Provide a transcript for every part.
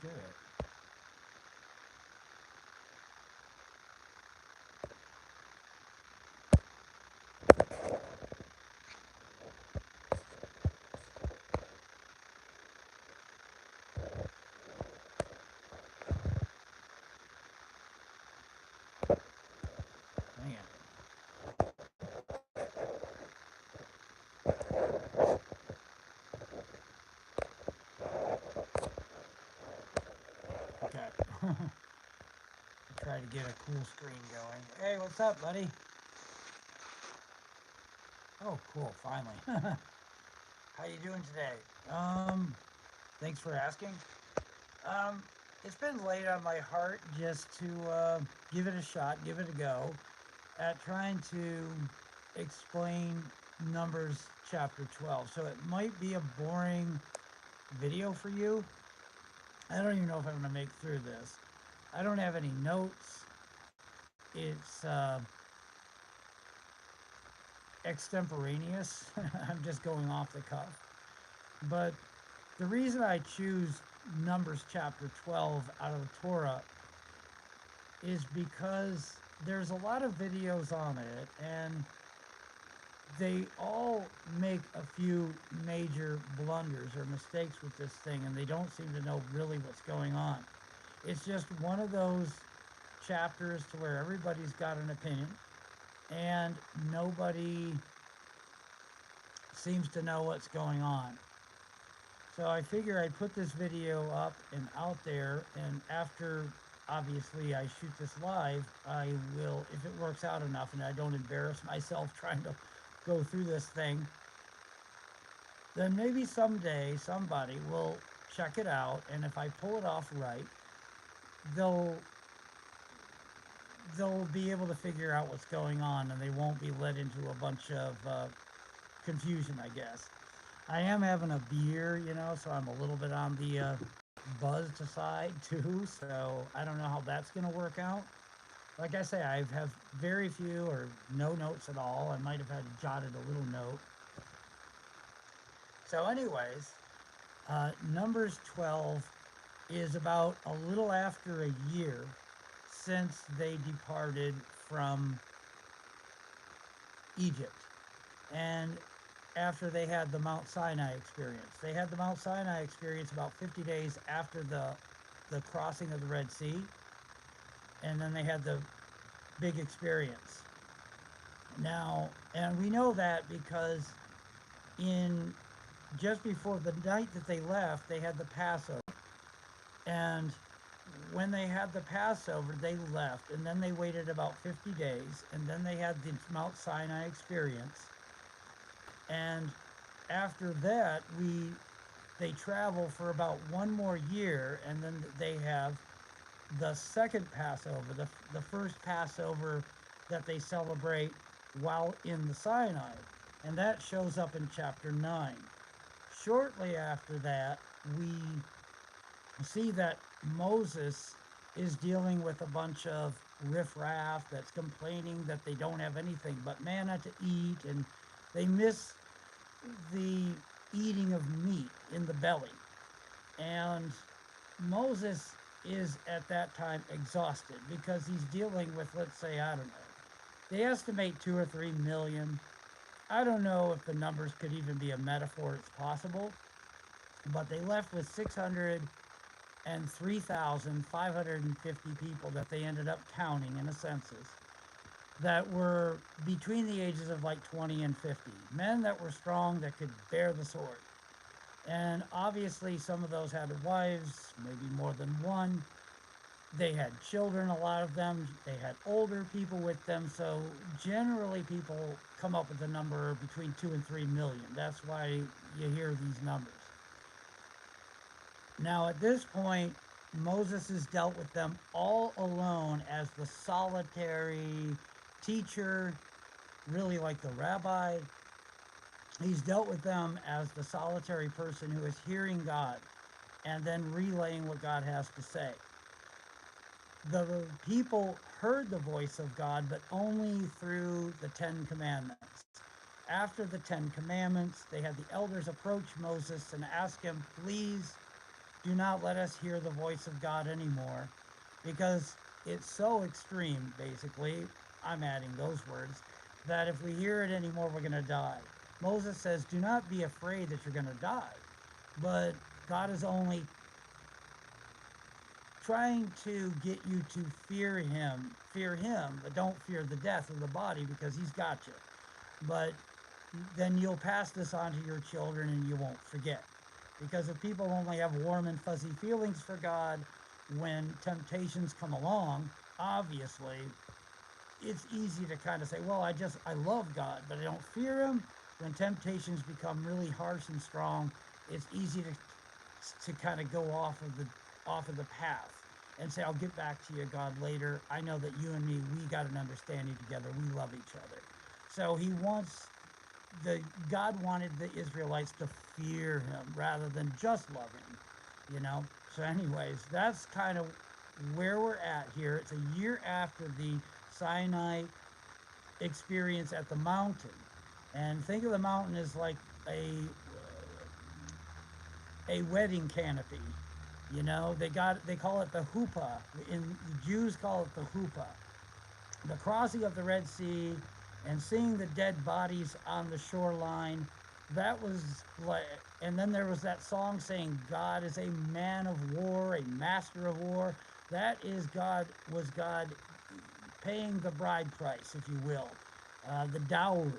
to it. Man. Okay. Try to get a cool screen going. Hey, what's up, buddy? Oh, cool. Finally. How you doing today? Thanks for asking. Um, it's been laid on my heart just to give it a shot, give it a go at trying to explain Numbers chapter 12. So it might be a boring video for you. I don't even know if I'm going to make through this. I don't have any notes. It's extemporaneous. I'm just going off the cuff. But the reason I choose Numbers chapter 12 out of the Torah is because there's a lot of videos on it, and they all make a few major blunders or mistakes with this thing, and they don't seem to know really what's going on. It's just one of those chapters to where everybody's got an opinion, and nobody seems to know what's going on. So I figure I'd put this video up and out there, and after obviously I shoot this live, I will, if it works out enough and I don't embarrass myself trying to go through this thing, then maybe someday somebody will check it out, and if I pull it off right, they'll they'll be able to figure out what's going on, and they won't be led into a bunch of confusion, I guess. I am having a beer, so I'm a little bit on the buzzed side too. So I don't know how that's going to work out. Like I say, I have very few or no notes at all. I might have had jotted a little note. So, anyways, Numbers 12 is about a little after a year since they departed from Egypt. And after they had the Mount Sinai experience. They had the Mount Sinai experience about 50 days after the crossing of the Red Sea, and then they had the big experience. Now, and we know that because in just before the night that they left, they had the Passover. And when they had the Passover, they left, and then they waited about 50 days, and then they had the Mount Sinai experience. And after that, they travel for about one more year, and then they have the second Passover, the first Passover that they celebrate while in the Sinai, and that shows up in chapter 9. Shortly after that, we see that Moses is dealing with a bunch of riffraff that's complaining that they don't have anything but manna to eat, and they miss the eating of meat in the belly. And Moses is at that time exhausted because he's dealing with, let's say, I don't know, they estimate 2 or 3 million. I don't know if the numbers could even be a metaphor, it's possible, but they left with 603,550 people that they ended up counting in a census that were between the ages of like 20 and 50. Men that were strong, that could bear the sword. And obviously, some of those had wives, maybe more than one. They had children, a lot of them. They had older people with them. So generally, people come up with a number between 2 and 3 million. That's why you hear these numbers. Now, at this point, Moses has dealt with them all alone as the solitary teacher, really like the rabbi. He's dealt with them as the solitary person who is hearing God and then relaying what God has to say. The people heard the voice of God, but only through the Ten Commandments. After the Ten Commandments, they had the elders approach Moses and ask him, please do not let us hear the voice of God anymore, because it's so extreme, basically. I'm adding those words, that if we hear it anymore, we're going to die. Moses says, do not be afraid that you're going to die. But God is only trying to get you to fear him, but don't fear the death of the body, because he's got you. But then you'll pass this on to your children and you won't forget. Because if people only have warm and fuzzy feelings for God when temptations come along, obviously it's easy to kind of say, well, I love God, but I don't fear him. When temptations become really harsh and strong, it's easy to kind of go off of the path and say, I'll get back to you, God, later. I know that you and me, we got an understanding together. We love each other. So God wanted the Israelites to fear him rather than just love him, you know? So anyways, that's kind of where we're at here. It's a year after the Sinai experience at the mountain. And think of the mountain as like a wedding canopy. You know, they call it the huppah. In the Jews call it the huppah. The crossing of the Red Sea and seeing the dead bodies on the shoreline, that was like, and then there was that song saying God is a man of war, a master of war. That is was God paying the bride price, if you will, the dowry.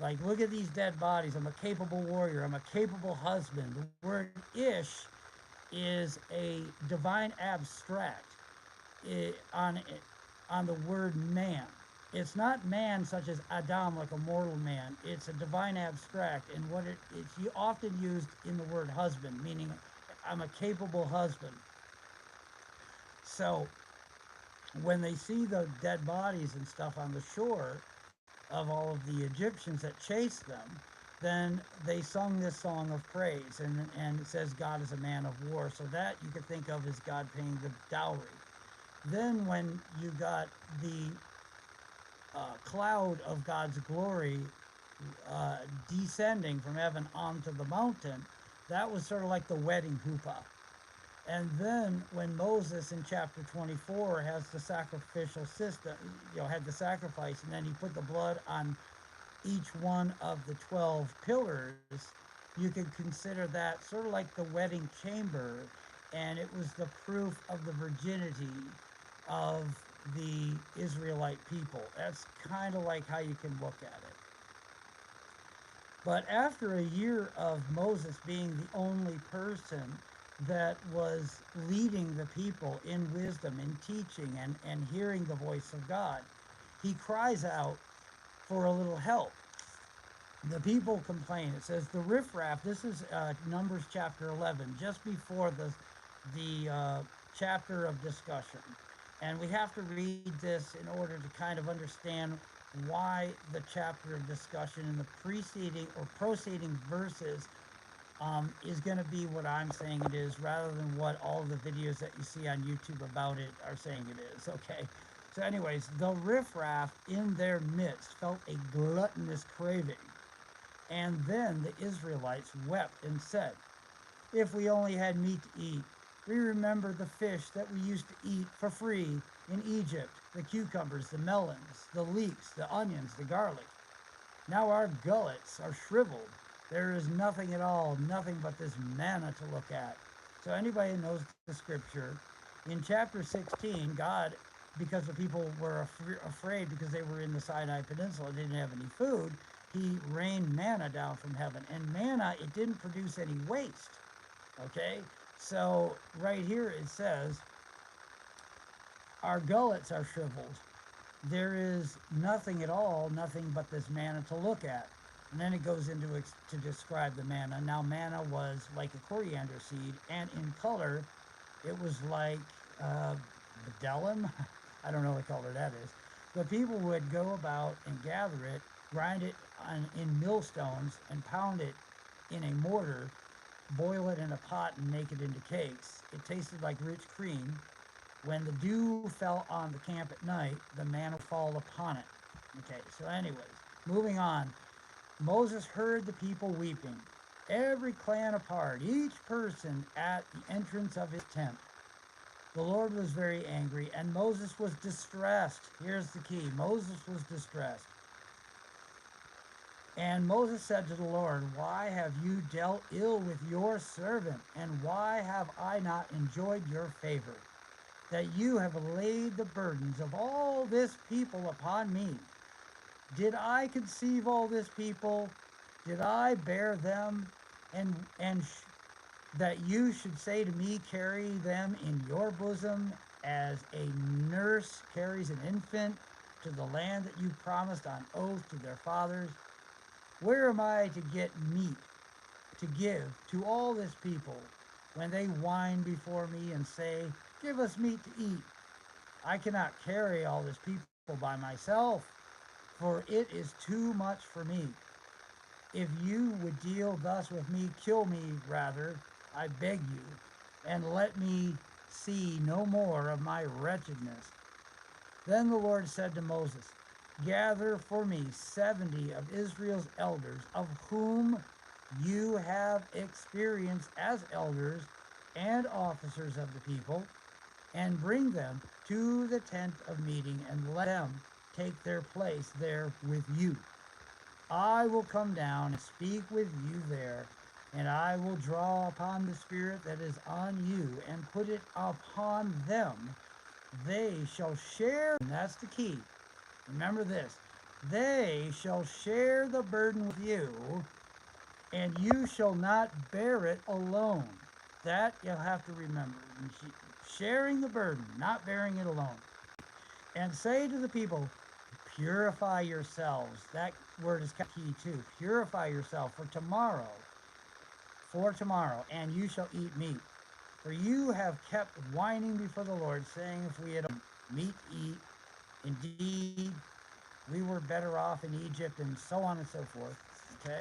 Like, look at these dead bodies. I'm a capable warrior. I'm a capable husband. The word ish is a divine abstract on the word man. It's not man such as Adam, like a mortal man. It's a divine abstract, and it's often used in the word husband, meaning I'm a capable husband. So when they see the dead bodies and stuff on the shore of all of the Egyptians that chased them, then they sung this song of praise, and it says God is a man of war. So that you could think of as God paying the dowry. Then when you got the cloud of God's glory descending from heaven onto the mountain, that was sort of like the wedding huppah. And then when Moses in chapter 24 has the sacrificial system, had the sacrifice, and then he put the blood on each one of the 12 pillars, you could consider that sort of like the wedding chamber, and it was the proof of the virginity of the Israelite people. That's kind of like how you can look at it. But after a year of Moses being the only person that was leading the people in wisdom, in teaching, and hearing the voice of God, he cries out for a little help. The people complain. It says the riffraff. This is Numbers chapter 11, just before the chapter of discussion. And we have to read this in order to kind of understand why the chapter of discussion in the preceding or proceeding verses is going to be what I'm saying it is, rather than what all the videos that you see on YouTube about it are saying it is. Okay. So anyways, the riffraff in their midst felt a gluttonous craving. And then the Israelites wept and said, if we only had meat to eat. We remember the fish that we used to eat for free in Egypt, the cucumbers, the melons, the leeks, the onions, the garlic. Now our gullets are shriveled. There is nothing at all, nothing but this manna to look at. So anybody who knows the scripture, in chapter 16, God, because the people were afraid because they were in the Sinai Peninsula, they didn't have any food, he rained manna down from heaven. And manna, it didn't produce any waste. Okay? So right here it says, our gullets are shriveled. There is nothing at all, nothing but this manna to look at. And then it goes into to describe the manna. Now manna was like a coriander seed, and in color, it was like bdellium. I don't know what color that is. The people would go about and gather it, grind it in millstones, and pound it in a mortar, boil it in a pot, and make it into cakes. It tasted like rich cream. When the dew fell on the camp at night, the manna would fall upon it. Okay, so anyways, moving on. Moses heard the people weeping, every clan apart, each person at the entrance of his tent. The Lord was very angry, and Moses was distressed. Here's the key: Moses was distressed. And Moses said to the Lord, why have you dealt ill with your servant? And why have I not enjoyed your favor, that you have laid the burdens of all this people upon me? Did I conceive all this people? Did I bear them? And that you should say to me, carry them in your bosom, as a nurse carries an infant to the land that you promised on oath to their fathers? Where am I to get meat to give to all this people when they whine before me and say, give us meat to eat? I cannot carry all this people by myself, for it is too much for me. If you would deal thus with me, kill me rather, I beg you, and let me see no more of my wretchedness. Then the Lord said to Moses, gather for me 70 of Israel's elders, of whom you have experience as elders and officers of the people, and bring them to the tent of meeting, and let them take their place there with you. I will come down and speak with you there, and I will draw upon the Spirit that is on you and put it upon them. They shall share, and that's the key. Remember this: they shall share the burden with you, and you shall not bear it alone. That you'll have to remember. Sharing the burden, not bearing it alone. And say to the people, purify yourselves. That word is key too. Purify yourself for tomorrow, and you shall eat meat. For you have kept whining before the Lord, saying, if we had meat to eat, indeed, we were better off in Egypt, and so on and so forth. Okay?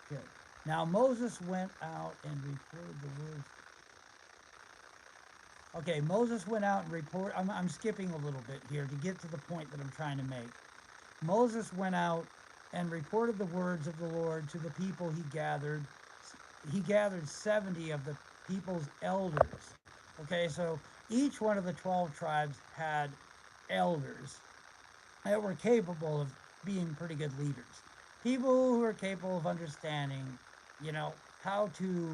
Good. Now Moses went out and reported the words. Okay, Moses went out and reported. I'm skipping a little bit here to get to the point that I'm trying to make. Moses went out and reported the words of the Lord to the people he gathered. He gathered 70 of the people's elders. Okay, so each one of the 12 tribes had elders that were capable of being pretty good leaders. People who are capable of understanding, how to,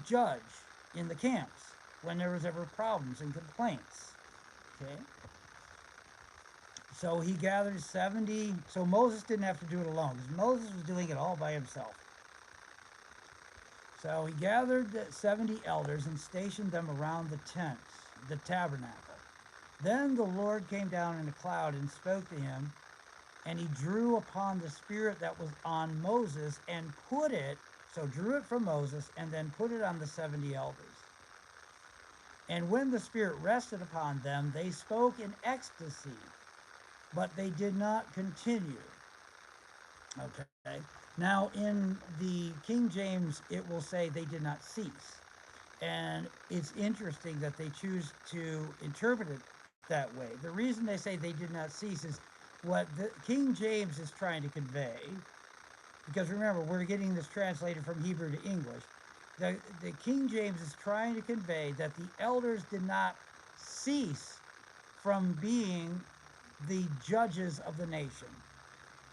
judge in the camps when there was ever problems and complaints. Okay? So he gathered 70. So Moses didn't have to do it alone, because Moses was doing it all by himself. So he gathered 70 elders and stationed them around the tents, the tabernacle. Then the Lord came down in a cloud and spoke to him, and he drew upon the Spirit that was on Moses and drew it from Moses and then put it on the 70 elders. And when the Spirit rested upon them, they spoke in ecstasy, but they did not continue. Okay. Now, in the King James, it will say they did not cease. And it's interesting that they choose to interpret it that way. The reason they say they did not cease is what the King James is trying to convey. Because remember, we're getting this translated from Hebrew to English. The King James is trying to convey that the elders did not cease from being the judges of the nation.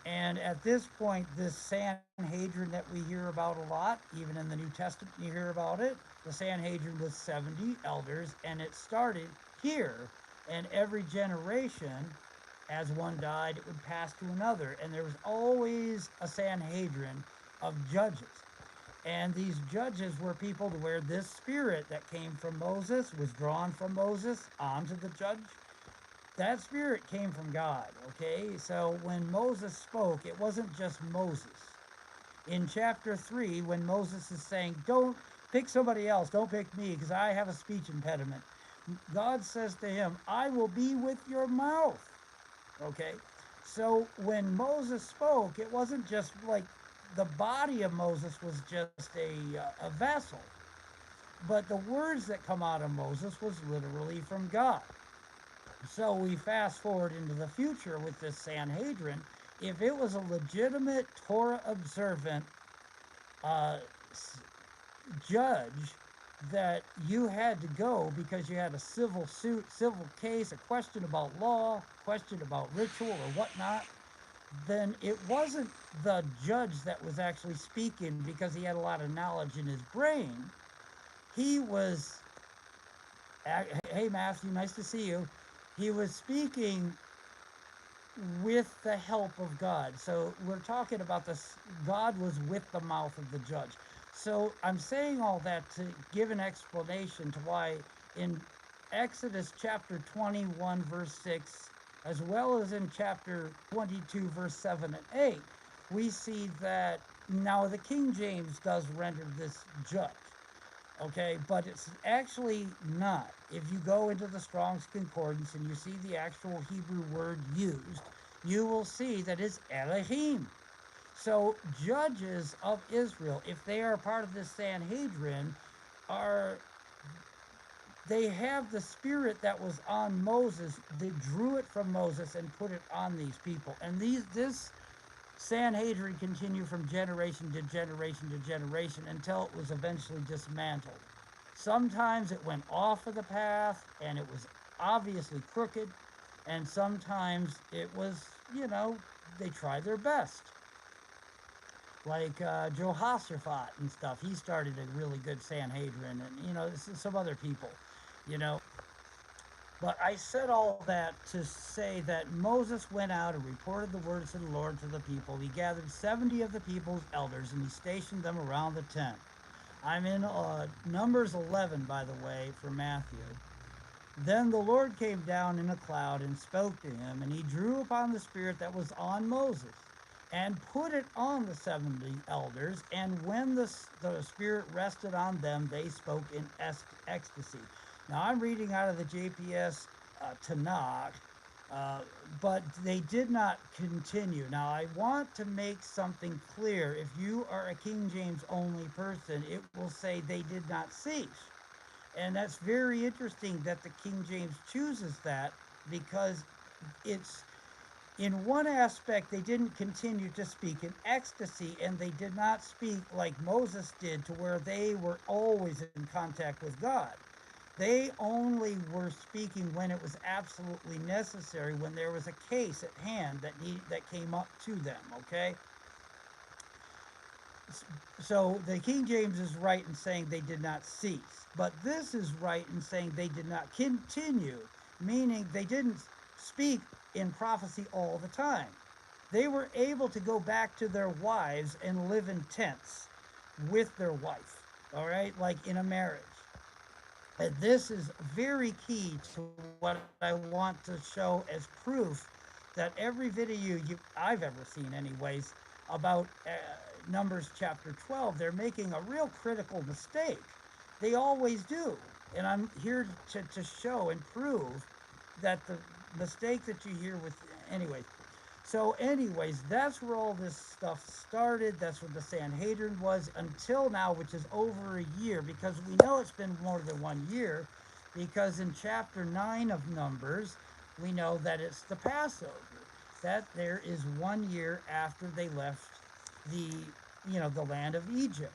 And at this point, this Sanhedrin that we hear about a lot, even in the New Testament, you hear about it. The Sanhedrin was 70 elders, and it started here. And every generation, as one died, it would pass to another. And there was always a Sanhedrin of judges. And these judges were people to where this spirit that came from Moses, was drawn from Moses onto the judge. That spirit came from God, okay? So when Moses spoke, it wasn't just Moses. In chapter 3, when Moses is saying, don't pick somebody else, don't pick me, because I have a speech impediment, God says to him, I will be with your mouth, okay? So when Moses spoke, it wasn't just like the body of Moses was just a vessel, but the words that come out of Moses was literally from God. So we fast forward into the future with this Sanhedrin, if it was a legitimate Torah observant uh, judge, that you had to go because you had a civil suit, civil case, a question about law, question about ritual or whatnot, then it wasn't the judge that was actually speaking because he had a lot of knowledge in his brain. He was, hey Matthew, nice to see you. He was speaking with the help of God. So we're talking about this. God was with the mouth of the judge. So I'm saying all that to give an explanation to why in Exodus chapter 21, verse 6, as well as in chapter 22, verse 7 and 8, we see that now the King James does render this judge. Okay, but it's actually not. If you go into the Strong's Concordance and you see the actual Hebrew word used, you will see that it's Elohim. So judges of Israel, if they are part of this Sanhedrin, are they have the spirit that was on Moses. They drew it from Moses and put it on these people. And this Sanhedrin continued from generation to generation to generation until it was eventually dismantled. Sometimes it went off of the path and it was obviously crooked, and sometimes it was, they tried their best. Like Jehoshaphat and stuff, he started a really good Sanhedrin, and some other people, you know. But I said all that to say that Moses went out and reported the words of the Lord to the people. He gathered 70 of the people's elders and he stationed them around the tent. I'm in Numbers 11, by the way, for Matthew. Then the Lord came down in a cloud and spoke to him, and he drew upon the spirit that was on Moses and put it on the 70 elders. And when the spirit rested on them, they spoke in ecstasy. Now, I'm reading out of the JPS Tanakh, but they did not continue. Now, I want to make something clear. If you are a King James only person, it will say they did not cease. And that's very interesting that the King James chooses that, because it's, in one aspect, they didn't continue to speak in ecstasy, and they did not speak like Moses did, to where they were always in contact with God. They only were speaking when it was absolutely necessary, when there was a case at hand that came up to them, okay? So the King James is right in saying they did not cease, but this is right in saying they did not continue, meaning they didn't speak in prophecy all the time. They were able to go back to their wives and live in tents with their wife, all right, like in a marriage. And this is very key to what I want to show as proof that every video I've ever seen, anyways, about Numbers chapter 12, they're making a real critical mistake. They always do. And I'm here to show and prove that the mistake that you hear with, anyways. So anyways, that's where all this stuff started. That's where the Sanhedrin was until now, which is over a year, because we know it's been more than 1 year, because in chapter 9 of Numbers, we know that it's the Passover. That there is 1 year after they left the land of Egypt.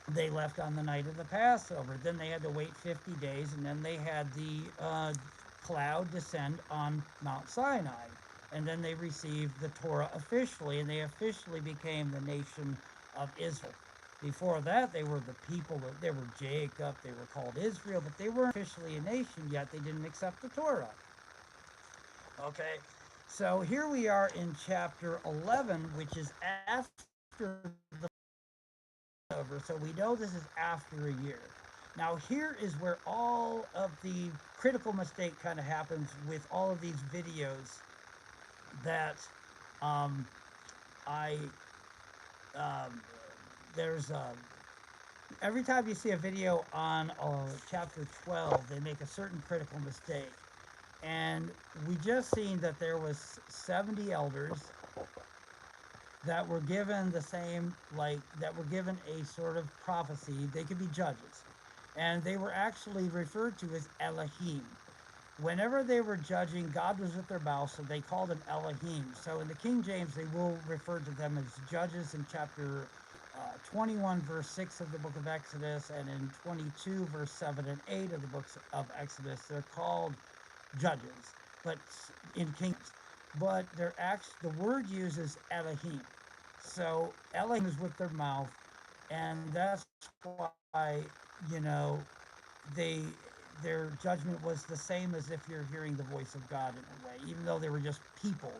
They left on the night of the Passover. Then they had to wait 50 days, and then they had the cloud descend on Mount Sinai. And then they received the Torah officially, and they officially became the nation of Israel. Before that, they were the people, they were Jacob, they were called Israel, but they weren't officially a nation yet. They didn't accept the Torah. Okay, so here we are in chapter 11, which is after the Passover. So we know this is after a year. Now here is where all of the critical mistake kind of happens with all of these videos that there's every time you see a video on chapter 12, they make a certain critical mistake. And we just seen that there was 70 elders that were given the same, that were given a sort of prophecy. They could be judges. And they were actually referred to as Elohim. Whenever they were judging, God was with their mouth, so they called him Elohim. So in the King James, they will refer to them as judges in chapter 21, verse 6 of the book of Exodus, and in 22, verse 7 and 8 of the books of Exodus. They're called judges, but in Kings. But the word uses Elohim. So Elohim is with their mouth, and that's why, you know, they their judgment was the same as if you're hearing the voice of God in a way, even though they were just people.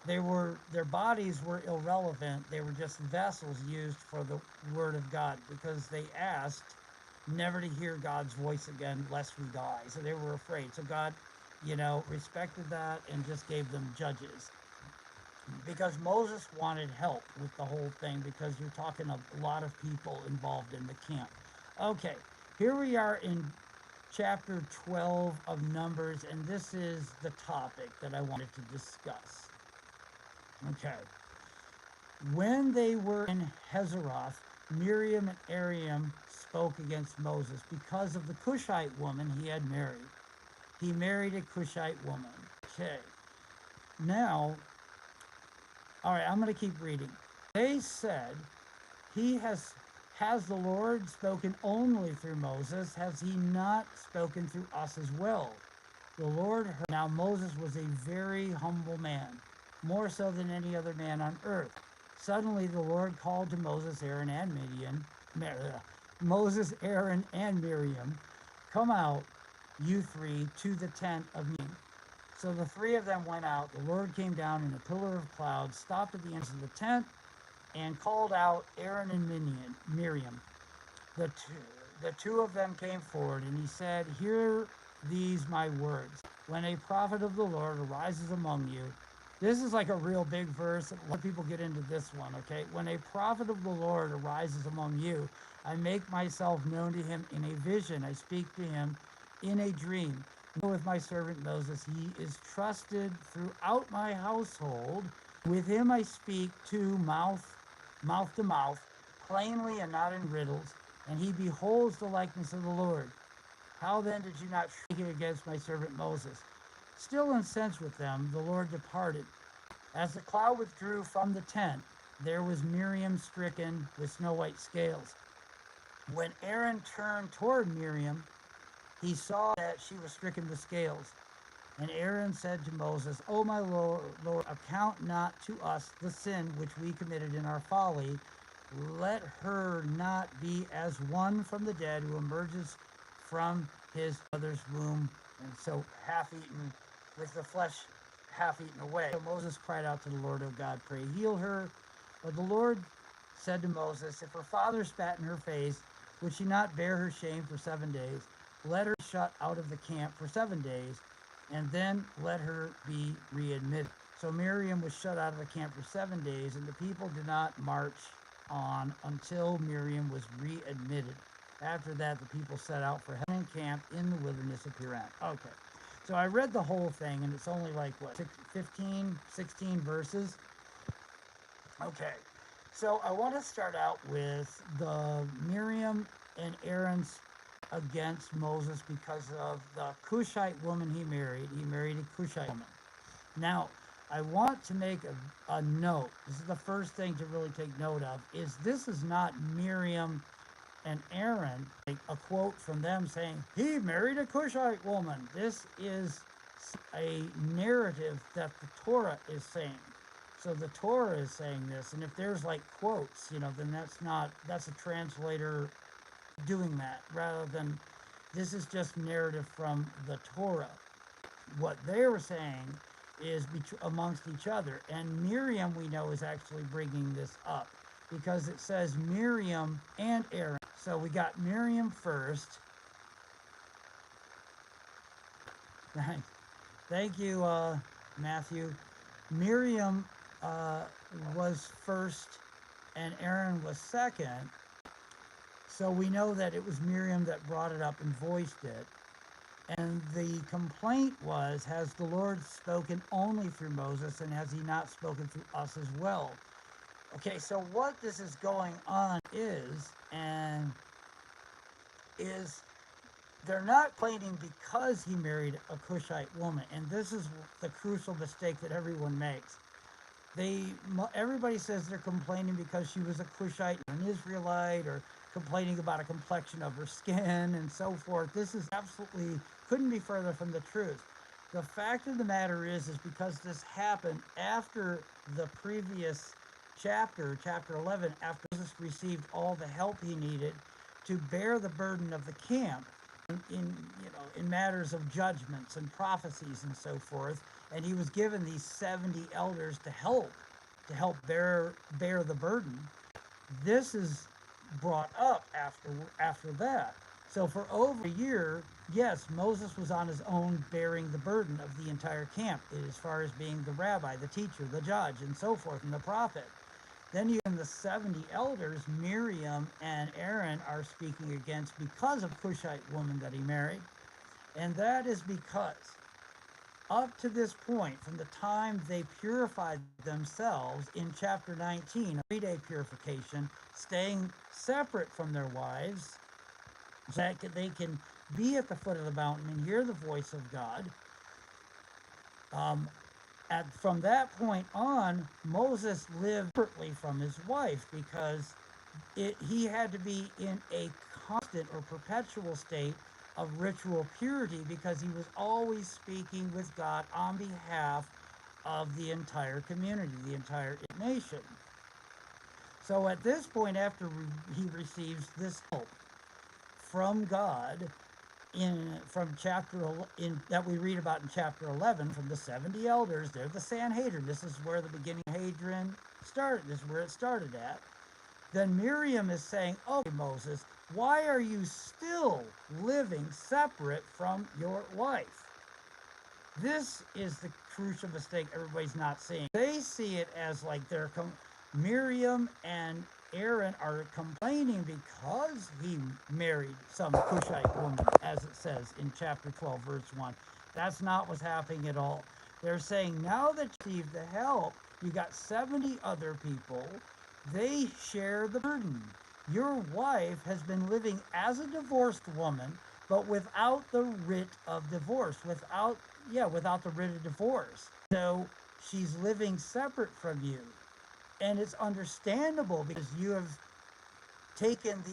Their bodies were irrelevant. They were just vessels used for the word of God because they asked never to hear God's voice again lest we die. So they were afraid. So God, respected that and just gave them judges because Moses wanted help with the whole thing because you're talking a lot of people involved in the camp. Okay, here we are in chapter 12 of Numbers, and this is the topic that I wanted to discuss. Okay. When they were in Hazeroth, Miriam and Aaron spoke against Moses because of the Cushite woman he had married. He married a Cushite woman. Okay. Now, all right, I'm going to keep reading. They said, "He has the Lord spoken only through Moses? Has he not spoken through us as well?" The Lord heard. Now Moses was a very humble man, more so than any other man on earth. Suddenly the Lord called to Moses, Aaron, and Miriam, "Come out, you three, to the tent of meeting." So the three of them went out. The Lord came down in a pillar of cloud, stopped at the entrance of the tent, and called out Aaron and Miriam. The two of them came forward, and he said, "Hear these my words. When a prophet of the Lord arises among you," this is like a real big verse. A lot of people get into this one, okay? "When a prophet of the Lord arises among you, I make myself known to him in a vision. I speak to him in a dream. With my servant Moses, he is trusted throughout my household. With him I speak to mouth, plainly and not in riddles, and he beholds the likeness of the Lord. How then did you not shriek against my servant Moses?" Still incensed with them, the Lord departed. As the cloud withdrew from the tent, there was Miriam stricken with snow white scales. When Aaron turned toward Miriam, he saw that she was stricken with scales. And Aaron said to Moses, "O my Lord, account not to us the sin which we committed in our folly. Let her not be as one from the dead who emerges from his mother's womb, and so half eaten, with the flesh half eaten away." So Moses cried out to the Lord, "O God, pray heal her." But the Lord said to Moses, "If her father spat in her face, would she not bear her shame for 7 days? Let her be shut out of the camp for 7 days, and then let her be readmitted." So Miriam was shut out of the camp for 7 days, and the people did not march on until Miriam was readmitted. After that, the people set out for Helen camp in the wilderness of Paran. Okay, so I read the whole thing, and it's only like, 15, 16 verses? Okay, so I want to start out with the Miriam and Aaron's against Moses because of the Cushite woman he married. He married a Cushite woman. Now, I want to make a note. This is the first thing to really take note of, is this is not Miriam and Aaron, a quote from them saying, "He married a Cushite woman." This is a narrative that the Torah is saying. So the Torah is saying this, and if there's like quotes, then that's a translator doing that, rather than this is just narrative from the Torah. What they were saying is amongst each other, and Miriam, we know, is actually bringing this up because it says Miriam and Aaron. So we got Miriam first. Thank you, Matthew. Miriam was first and Aaron was second. So we know that it was Miriam that brought it up and voiced it. And the complaint was, has the Lord spoken only through Moses, and has he not spoken through us as well? Okay, so what this is going on is they're not complaining because he married a Cushite woman, and this is the crucial mistake that everyone makes. Everybody says they're complaining because she was a Cushite or an Israelite, or complaining about a complexion of her skin and so forth. This is absolutely couldn't be further from the truth. The fact of the matter is because this happened after the previous chapter, chapter 11, after Moses received all the help he needed to bear the burden of the camp in matters of judgments and prophecies and so forth, and he was given these 70 elders to help bear the burden. This is brought up after that. So for over a year, yes, Moses was on his own bearing the burden of the entire camp, as far as being the rabbi, the teacher, the judge, and so forth, and the prophet. Then you have the 70 elders, Miriam and Aaron are speaking against because of Cushite woman that he married. And that is because up to this point, from the time they purified themselves in chapter 19, a 3-day purification, staying separate from their wives, so that they can be at the foot of the mountain and hear the voice of God. From that point on, Moses lived separately from his wife because he had to be in a constant or perpetual state of ritual purity, because he was always speaking with God on behalf of the entire community, the entire nation. So at this point, after he receives this help from God, that we read about in chapter 11, from the 70 elders, they're the Sanhedrin. This is where the beginning of Hadron started. This is where it started at. Then Miriam is saying, "Okay, Moses, why are you still living separate from your wife?" This is the crucial mistake everybody's not seeing. They see it as like Miriam and Aaron are complaining because he married some Cushite woman, as it says in chapter 12, verse 1. That's not what's happening at all. They're saying, now that you received the help, you got 70 other people, they share the burden. Your wife has been living as a divorced woman, but without the writ of divorce, without the writ of divorce. So she's living separate from you. And it's understandable because you have taken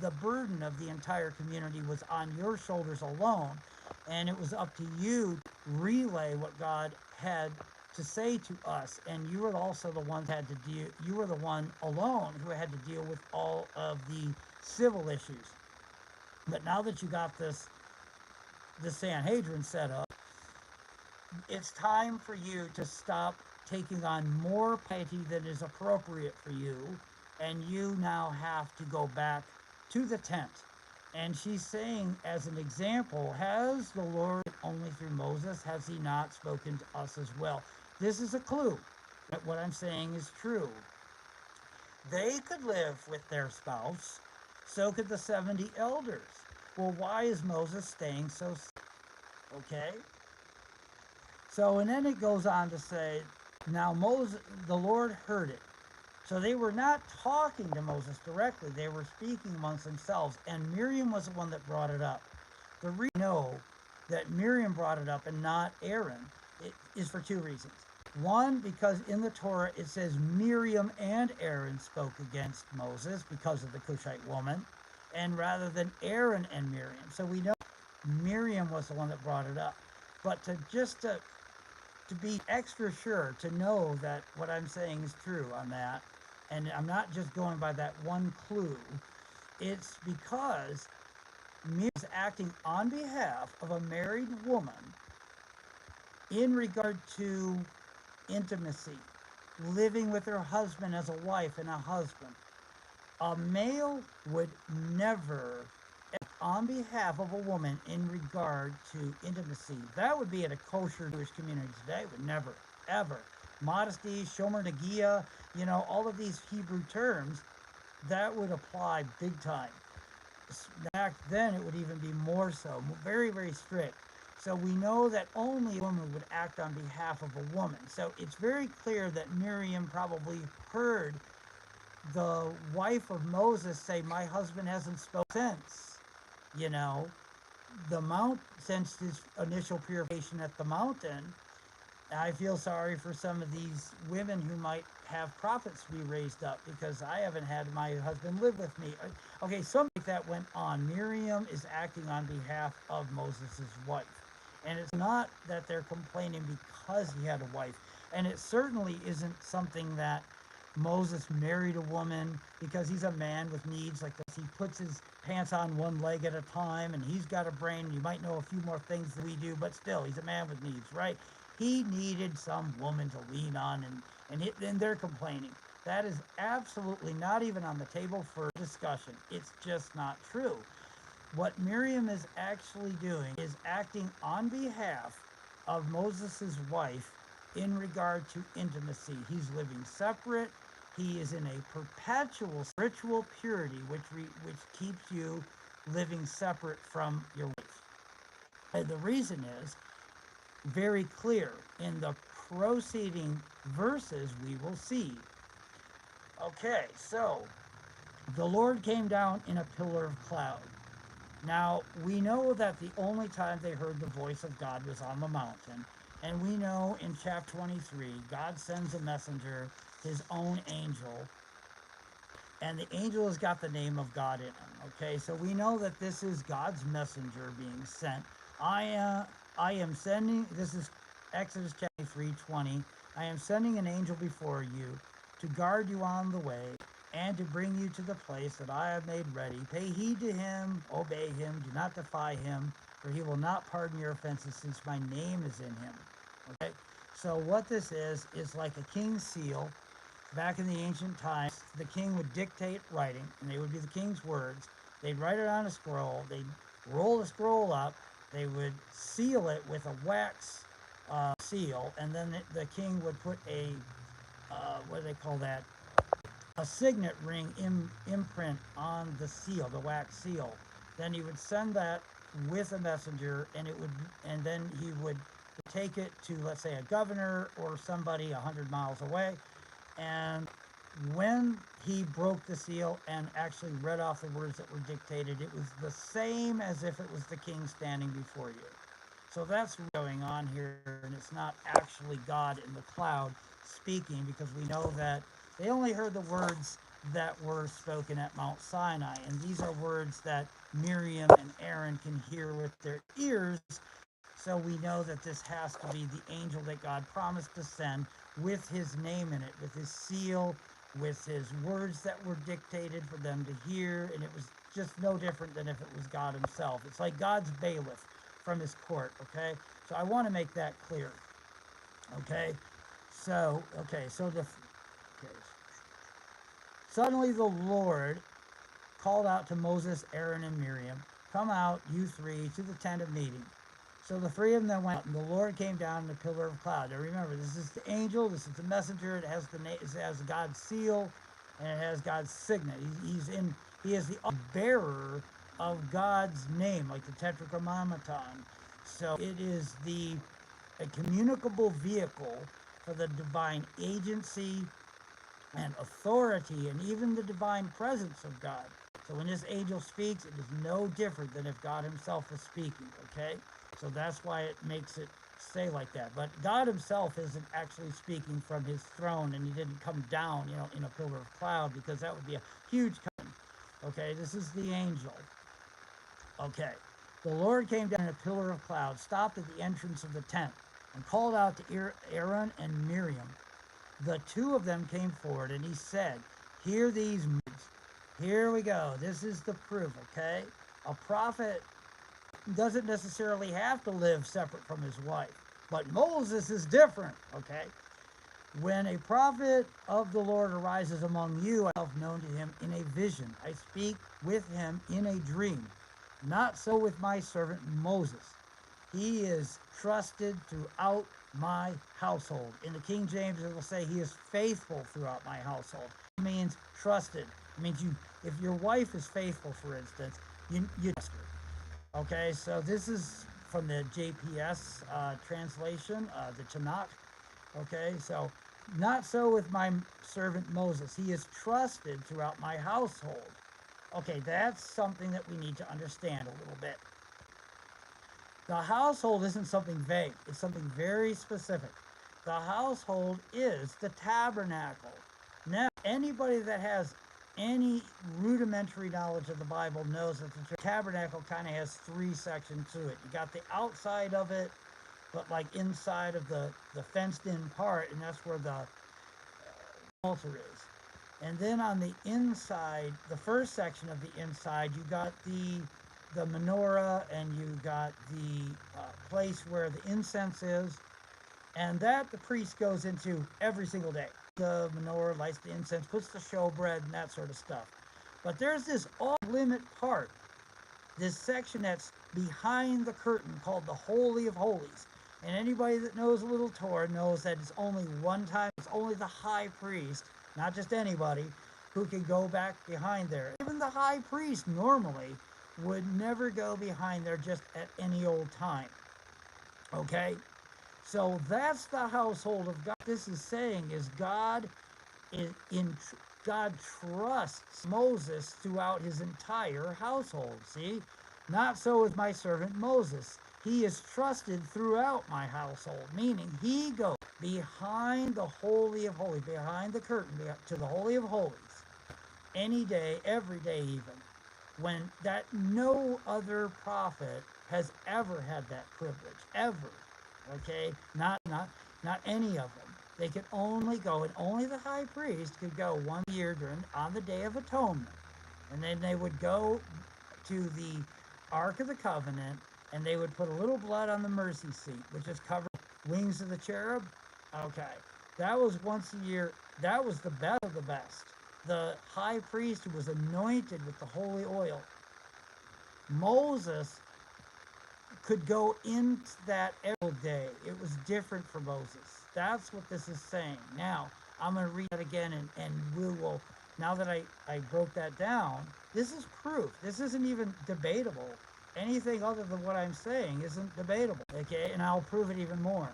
the burden of the entire community was on your shoulders alone, and it was up to you to relay what God had to say to us, and you were also the one you were the one alone who had to deal with all of the civil issues. But now that you got the Sanhedrin set up, it's time for you to stop taking on more piety than is appropriate for you, and you now have to go back to the tent. And she's saying, as an example, has the Lord only through Moses, has he not spoken to us as well? This is a clue that what I'm saying is true. They could live with their spouse, so could the 70 elders. Well, why is Moses staying so sick? Okay? So, and then it goes on to say, now the Lord heard it. So they were not talking to Moses directly. They were speaking amongst themselves. And Miriam was the one that brought it up. The reason we know that Miriam brought it up and not Aaron is for two reasons. One, because in the Torah it says Miriam and Aaron spoke against Moses because of the Cushite woman, and rather than Aaron and Miriam. So we know Miriam was the one that brought it up. But to be extra sure, to know that what I'm saying is true on that, and I'm not just going by that one clue, it's because Miriam is acting on behalf of a married woman in regard to intimacy, living with her husband as a wife and a husband. A male would never act on behalf of a woman in regard to intimacy. That would be in a kosher Jewish community today. Would never, ever. Modesty, shomer nagia, all of these Hebrew terms, that would apply big time. Back then, it would even be more so, very, very strict. So we know that only a woman would act on behalf of a woman. So it's very clear that Miriam probably heard the wife of Moses say, "My husband hasn't spoken since." You know, the mount, since his initial purification at the mountain, I feel sorry for some of these women who might have prophets be raised up, because I haven't had my husband live with me. Okay, something like that went on. Miriam is acting on behalf of Moses' wife. And it's not that they're complaining because he had a wife. And it certainly isn't something that Moses married a woman because he's a man with needs like this. He puts his pants on one leg at a time, and he's got a brain. You might know a few more things than we do, but still, he's a man with needs, right? He needed some woman to lean on, and they're complaining. That is absolutely not even on the table for discussion. It's just not true. What Miriam is actually doing is acting on behalf of Moses' wife in regard to intimacy. He's living separate. He is in a perpetual spiritual purity, which keeps you living separate from your wife. And the reason is very clear. In the proceeding verses, we will see. Okay, so the Lord came down in a pillar of cloud. Now, we know that the only time they heard the voice of God was on the mountain. And we know in chapter 23, God sends a messenger, his own angel, and the angel has got the name of God in him. Okay, so we know that this is God's messenger being sent. I am sending, this is Exodus chapter 3:20. I am sending an angel before you to guard you on the way and to bring you to the place that I have made ready. Pay heed to him, obey him, do not defy him, for he will not pardon your offenses since my name is in him. Okay, so what this is like a king's seal. Back in the ancient times, the king would dictate writing, and they would be the king's words. They'd write it on a scroll. They'd roll the scroll up. They would seal it with a wax seal, and then the king would put a what do they call that? A signet ring imprint on the seal, the wax seal. Then he would send that with a messenger, and then he would take it to, let's say, a governor or somebody 100 miles away. And when he broke the seal and actually read off the words that were dictated, it was the same as if it was the king standing before you. So that's what's going on here, and it's not actually God in the cloud speaking, because we know that they only heard the words that were spoken at Mount Sinai, and these are words that Miriam and Aaron can hear with their ears. So we know that this has to be the angel that God promised to send with his name in it, with his seal, with his words that were dictated for them to hear. And it was just no different than if it was God himself. It's like God's bailiff from his court, okay? So I want to make that clear, okay? Okay. Suddenly the Lord called out to Moses, Aaron, and Miriam, "Come out, you three, to the tent of meeting." So the three of them went out, and the Lord came down in a pillar of cloud. Now remember, this is the angel, this is the messenger. It has God's seal, and it has God's signet. He is the bearer of God's name, like the Tetragrammaton. So it is a communicable vehicle for the divine agency and authority, and even the divine presence of God. So when this angel speaks, it is no different than if God himself is speaking, okay? So that's why it makes it say like that. But God himself isn't actually speaking from his throne, and he didn't come down, in a pillar of cloud, because that would be a huge coming. Okay, this is the angel. Okay, the Lord came down in a pillar of cloud, stopped at the entrance of the tent, and called out to Aaron and Miriam. The two of them came forward, and he said, "Hear these words." Here we go. This is the proof, okay? A prophet doesn't necessarily have to live separate from his wife, but Moses is different, okay? When a prophet of the Lord arises among you, I have known to him in a vision. I speak with him in a dream. Not so with my servant Moses. He is trusted throughout my household. In the King James, it will say he is faithful throughout my household. It means trusted. It means if your wife is faithful, for instance, you trust her. Okay, so this is from the JPS translation, the Tanakh. Okay, so not so with my servant Moses. He is trusted throughout my household. Okay, that's something that we need to understand a little bit. The household isn't something vague, it's something very specific. The household is the tabernacle. Now, anybody that has any rudimentary knowledge of the Bible knows that the tabernacle kind of has three sections to it. You got the outside of it, but like inside of the fenced in part, and that's where the altar is. And then on the inside, the first section of the inside, you got the menorah, and you got the place where the incense is, and that the priest goes into every single day. The menorah, lights the incense, puts the showbread, and that sort of stuff. But there's this off-limit part, this section that's behind the curtain called the Holy of Holies. And anybody that knows a little Torah knows that it's only one time, it's only the high priest, not just anybody, who can go back behind there. Even the high priest normally would never go behind there just at any old time. Okay? So that's the household of God. This is saying is God God trusts Moses throughout his entire household. See? Not so with my servant Moses. He is trusted throughout my household, meaning he goes behind the Holy of Holies, behind the curtain, to the Holy of Holies, any day, every day even, when that no other prophet has ever had that privilege, ever. Okay? Not any of them. They could only go, and only the high priest could go 1 year on the Day of Atonement. And then they would go to the Ark of the Covenant, and they would put a little blood on the mercy seat, which is covered wings of the cherub. Okay. That was once a year. That was the best of the best. The high priest who was anointed with the holy oil. Moses could go into that every day. It was different for Moses. That's what this is saying. Now, I'm going to read that again, and we will, now that I broke that down, this is proof. This isn't even debatable. Anything other than what I'm saying isn't debatable, okay? And I'll prove it even more.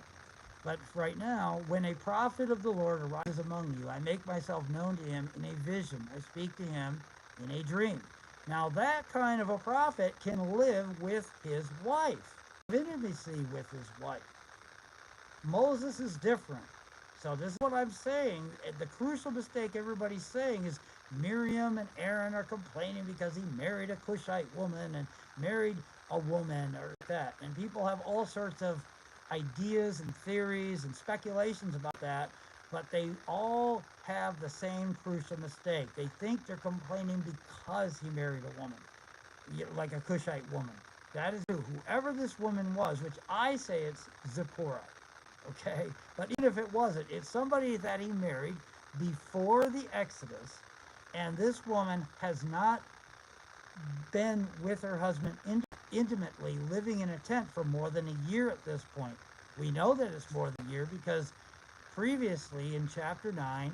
But right now, when a prophet of the Lord arises among you, I make myself known to him in a vision. I speak to him in a dream. Now, that kind of a prophet can live with his wife, intimacy with his wife. Moses is different. So this is what I'm saying. The crucial mistake everybody's saying is Miriam and Aaron are complaining because he married a Cushite woman and married a woman or that. And people have all sorts of ideas and theories and speculations about that, but they all have the same crucial mistake. They think they're complaining because he married a woman, like a Cushite woman. That is true. Whoever this woman was, which I say it's Zipporah, okay? But even if it wasn't, it's somebody that he married before the Exodus, and this woman has not been with her husband intimately, living in a tent for more than a year at this point. We know that it's more than a year because previously in chapter 9,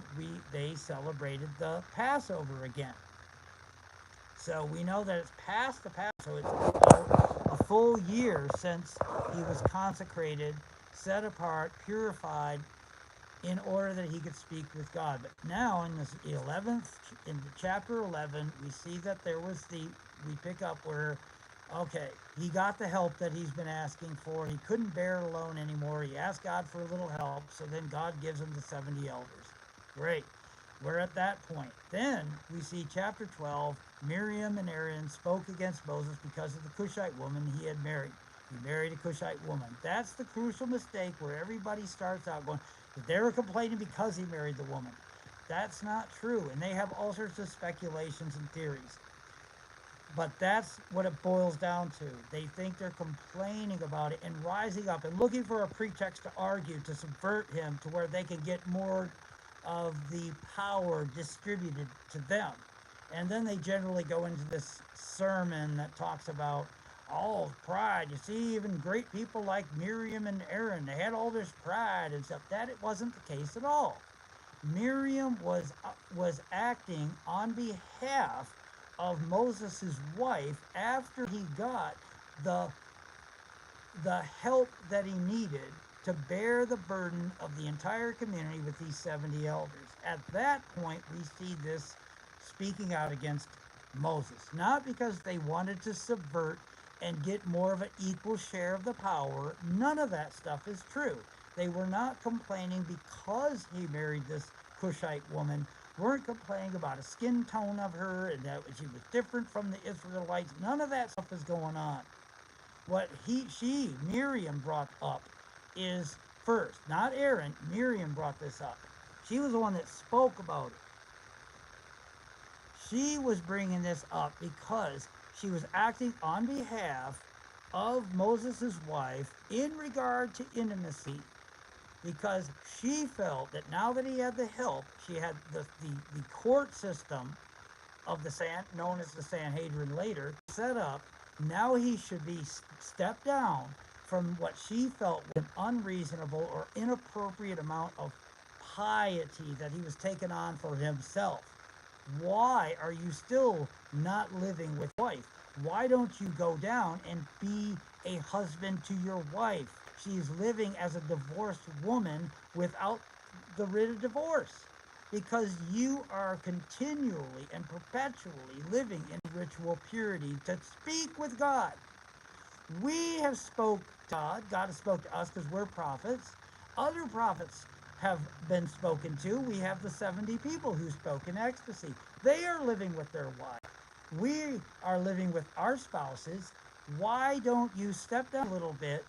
they celebrated the Passover again. So we know that it's past the Passover, so it's a full year since he was consecrated, set apart, purified, in order that he could speak with God. But now in this 11th, in chapter 11, we see that we pick up where, okay, he got the help that he's been asking for. He couldn't bear it alone anymore. He asked God for a little help, so then God gives him the 70 elders. Great. We're at that point. Then we see chapter 12, Miriam and Aaron spoke against Moses because of the Cushite woman he had married. He married a Cushite woman. That's the crucial mistake where everybody starts out going, that they were complaining because he married the woman. That's not true. And they have all sorts of speculations and theories. But that's what it boils down to. They think they're complaining about it and rising up and looking for a pretext to argue, to subvert him to where they can get more of the power distributed to them. And then they generally go into this sermon that talks about, oh, pride. You see, even great people like Miriam and Aaron, they had all this pride and stuff. That it wasn't the case at all. Miriam was acting on behalf of Moses' wife after he got the help that he needed to bear the burden of the entire community with these 70 elders. At that point, we see this speaking out against Moses, not because they wanted to subvert and get more of an equal share of the power. None of that stuff is true. They were not complaining because he married this Cushite woman, weren't complaining about a skin tone of her and that she was different from the Israelites. None of that stuff is going on. What Miriam brought up is first, not Aaron, Miriam brought this up. She was the one that spoke about it. She was bringing this up because she was acting on behalf of Moses' wife in regard to intimacy, because she felt that now that he had the help, she had the court system of known as the Sanhedrin later, set up. Now he should be stepped down from what she felt was an unreasonable or inappropriate amount of piety that he was taking on for himself. Why are you still not living with wife? Why don't you go down and be a husband to your wife? She's living as a divorced woman without the writ of divorce, because you are continually and perpetually living in ritual purity to speak with God. We have spoke to God. God has spoke to us because we're prophets. Other prophets have been spoken to. We have the 70 people who spoke in ecstasy. They are living with their wives. We are living with our spouses. Why don't you step down a little bit?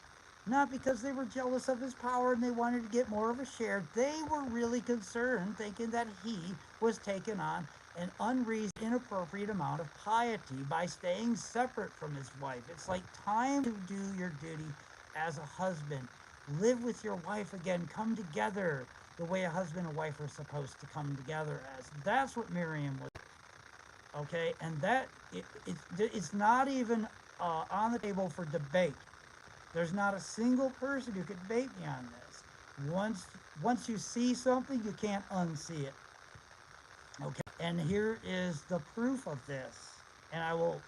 Not because they were jealous of his power and they wanted to get more of a share. They were really concerned, thinking that he was taking on an unreasonable, inappropriate amount of piety by staying separate from his wife. It's like time to do your duty as a husband. Live with your wife again. Come together the way a husband and wife are supposed to come together as. That's what Miriam was. Okay, and it's not even on the table for debate. There's not a single person who could debate me on this. Once you see something, you can't unsee it. Okay, and here is the proof of this. And I will,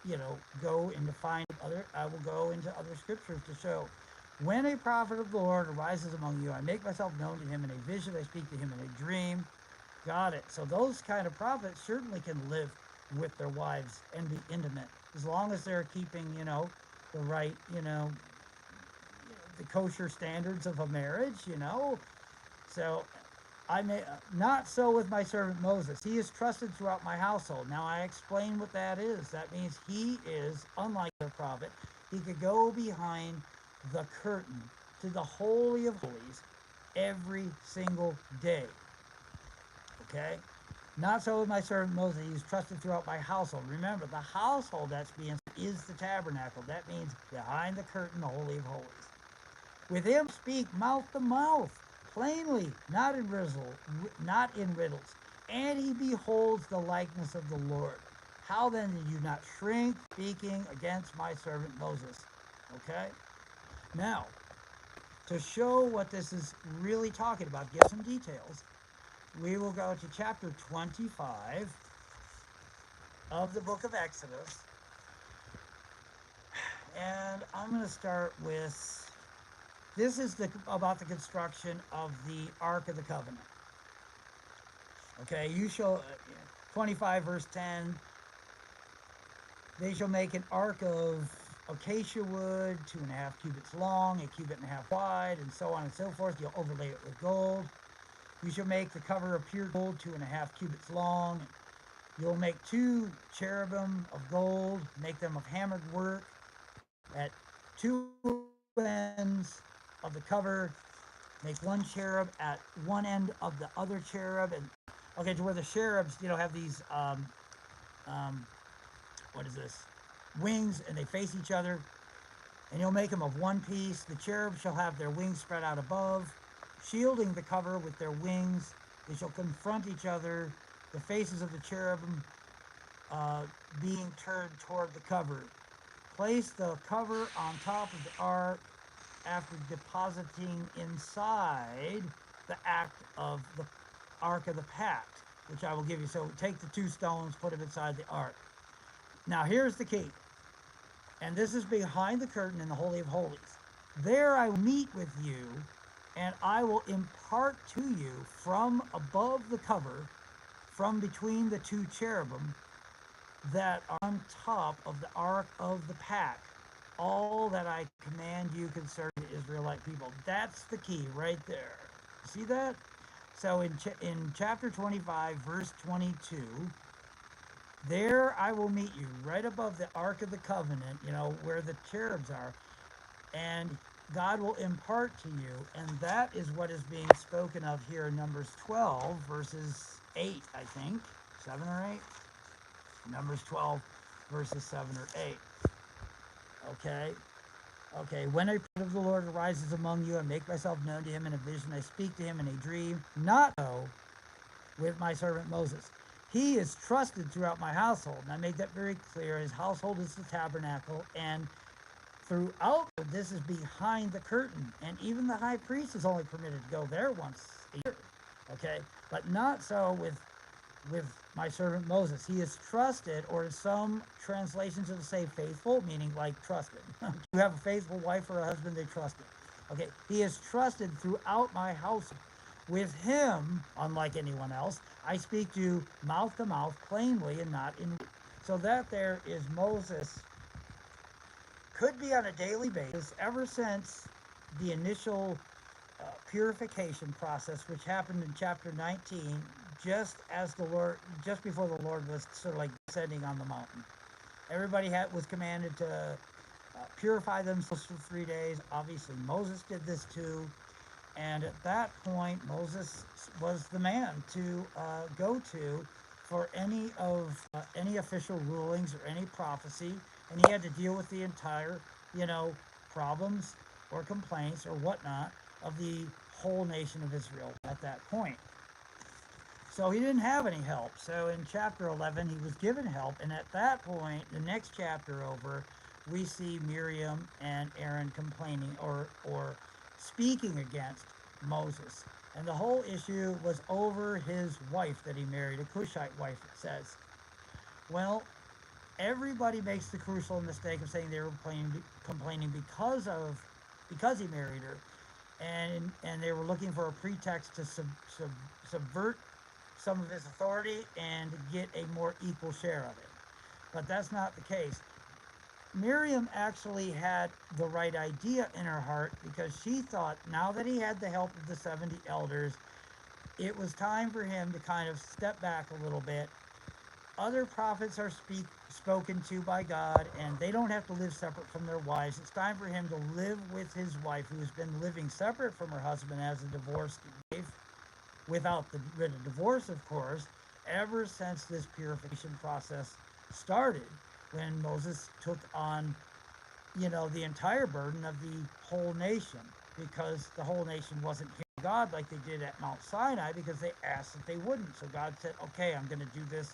go into I will go into other scriptures to show. When a prophet of the Lord arises among you, I make myself known to him in a vision, I speak to him in a dream. Got it. So those kind of prophets certainly can live with their wives and be intimate, as long as they're keeping, the right, the kosher standards of a marriage, So I may not so with my servant Moses. He is trusted throughout my household. Now I explain what that is. That means he is, unlike the prophet, he could go behind the curtain to the Holy of Holies every single day. Okay? Not so with my servant Moses. He is trusted throughout my household. Remember, the household that's being is the tabernacle. That means behind the curtain, the Holy of Holies. With him speak mouth to mouth, plainly, not in riddles. And he beholds the likeness of the Lord. How then did you not shrink, speaking against my servant Moses? Okay? Now, to show what this is really talking about, give some details, we will go to chapter 25 of the book of Exodus. And I'm going to start with, this is about the construction of the Ark of the Covenant. Okay, 25 verse 10, they shall make an ark of acacia wood, 2.5 cubits long, 1.5 cubits wide, and so on and so forth. You'll overlay it with gold. You shall make the cover of pure gold, 2.5 cubits long. You'll make 2 cherubim of gold, make them of hammered work at 2 ends of the cover. Make 1 cherub at one end of the other cherub, and okay, to where the cherubs, have these what is this? Wings, and they face each other. And you'll make them of one piece. The cherubs shall have their wings spread out above, shielding the cover with their wings. They shall confront each other, the faces of the cherubim being turned toward the cover. Place the cover on top of the ark after depositing inside the act of the Ark of the Pact, which I will give you. So take the 2 stones, put them inside the ark. Now here's the key. And this is behind the curtain in the Holy of Holies. There I will meet with you, and I will impart to you from above the cover, from between the 2 cherubim, that are on top of the ark of the pack, all that I command you concerning the Israelite people. That's the key right there. See that? So in chapter 25, verse 22, there I will meet you right above the ark of the covenant, where the cherubs are, and God will impart to you. And that is what is being spoken of here in Numbers 12, verses 8, I think. 7 or 8? Numbers 12, verses 7 or 8. Okay? Okay, when a prophet of the Lord arises among you, I make myself known to him in a vision. I speak to him in a dream. Not so with my servant Moses. He is trusted throughout my household. And I make that very clear. His household is the tabernacle. And throughout, this is behind the curtain. And even the high priest is only permitted to go there once a year. Okay? But not so with my servant Moses. He is trusted, or in some translations it'll say faithful, meaning like trusted. You have a faithful wife or a husband, they trust him. Okay, he is trusted throughout my house. With him, unlike anyone else, I speak to mouth, plainly, and not in. So that there is Moses, could be on a daily basis ever since the initial purification process, which happened in chapter 19, just before the Lord was sort of like descending on the mountain. Everybody was commanded to purify themselves for 3 days. Obviously, Moses did this too. And at that point, Moses was the man to go to for any official rulings or any prophecy, and he had to deal with the entire, problems or complaints or whatnot of the whole nation of Israel at that point. So he didn't have any help. So in chapter 11, he was given help, and at that point, the next chapter over, we see Miriam and Aaron complaining or speaking against Moses. And the whole issue was over his wife that he married, a Cushite wife, it says. Well, everybody makes the crucial mistake of saying they were complaining because he married her, and they were looking for a pretext to subvert some of his authority and get a more equal share of it. But that's not the case. Miriam actually had the right idea in her heart, because she thought now that he had the help of the 70 elders, it was time for him to kind of step back a little bit. Other prophets are spoken to by God, and they don't have to live separate from their wives. It's time for him to live with his wife, who's been living separate from her husband as a divorced wife, without the writ of divorce, of course, ever since this purification process started, when Moses took on, the entire burden of the whole nation, because the whole nation wasn't hearing God like they did at Mount Sinai, because they asked that they wouldn't. So God said, okay, I'm going to do this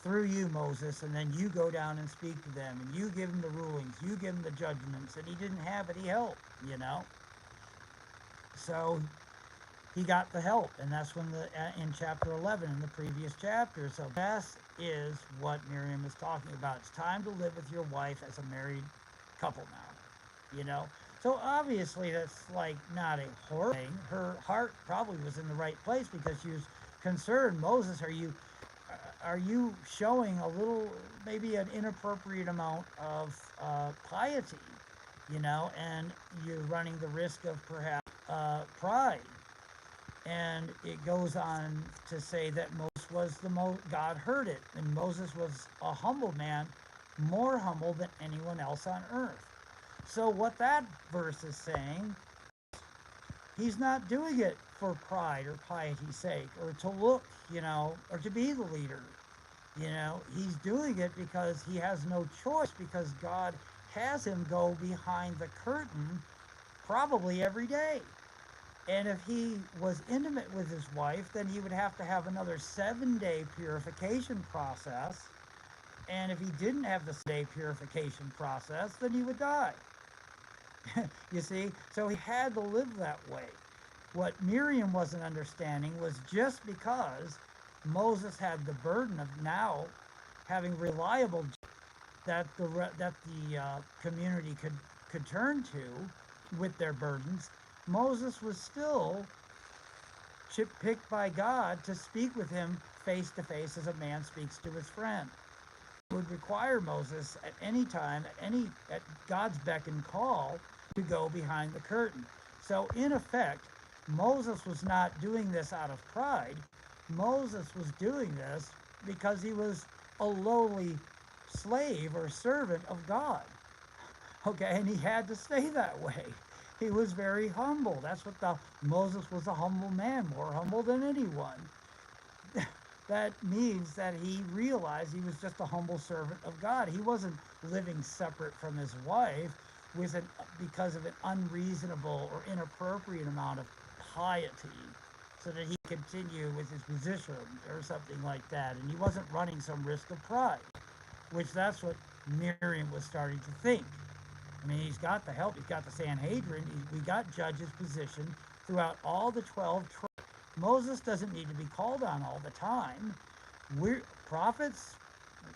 through you, Moses, and then you go down and speak to them, and you give them the rulings, you give them the judgments, and he didn't have any help, So he got the help, and that's when in chapter 11, in the previous chapter. So that is what Miriam is talking about. It's time to live with your wife as a married couple now, So obviously that's like not a horror thing. Her heart probably was in the right place, because she was concerned. Moses, are you showing a little, maybe an inappropriate amount of piety, and you're running the risk of perhaps pride. And it goes on to say that Moses was God heard it, and Moses was a humble man, more humble than anyone else on earth. So what that verse is saying, he's not doing it for pride or piety's sake, or to look, or to be the leader. He's doing it because he has no choice, because God has him go behind the curtain probably every day. And if he was intimate with his wife, then he would have to have another 7-day purification process. And if he didn't have the 7-day purification process, then he would die. You see? So he had to live that way. What Miriam wasn't understanding was, just because Moses had the burden of now having reliable that the community could turn to with their burdens, Moses was still picked by God to speak with him face to face, as a man speaks to his friend. would require Moses at any time, at God's beck and call, to go behind the curtain. So in effect, Moses was not doing this out of pride. Moses was doing this because he was a lowly slave or servant of God. Okay, and he had to stay that way. He was very humble. That's what Moses was, a humble man, more humble than anyone. That means that he realized he was just a humble servant of God. He wasn't living separate from his wife because of an unreasonable or inappropriate amount of piety, so that he could continue with his position or something like that. And he wasn't running some risk of pride, which that's what Miriam was starting to think. I mean, he's got the help. He's got the Sanhedrin. We got judges positioned throughout all the 12 tribes. Moses doesn't need to be called on all the time. We're prophets.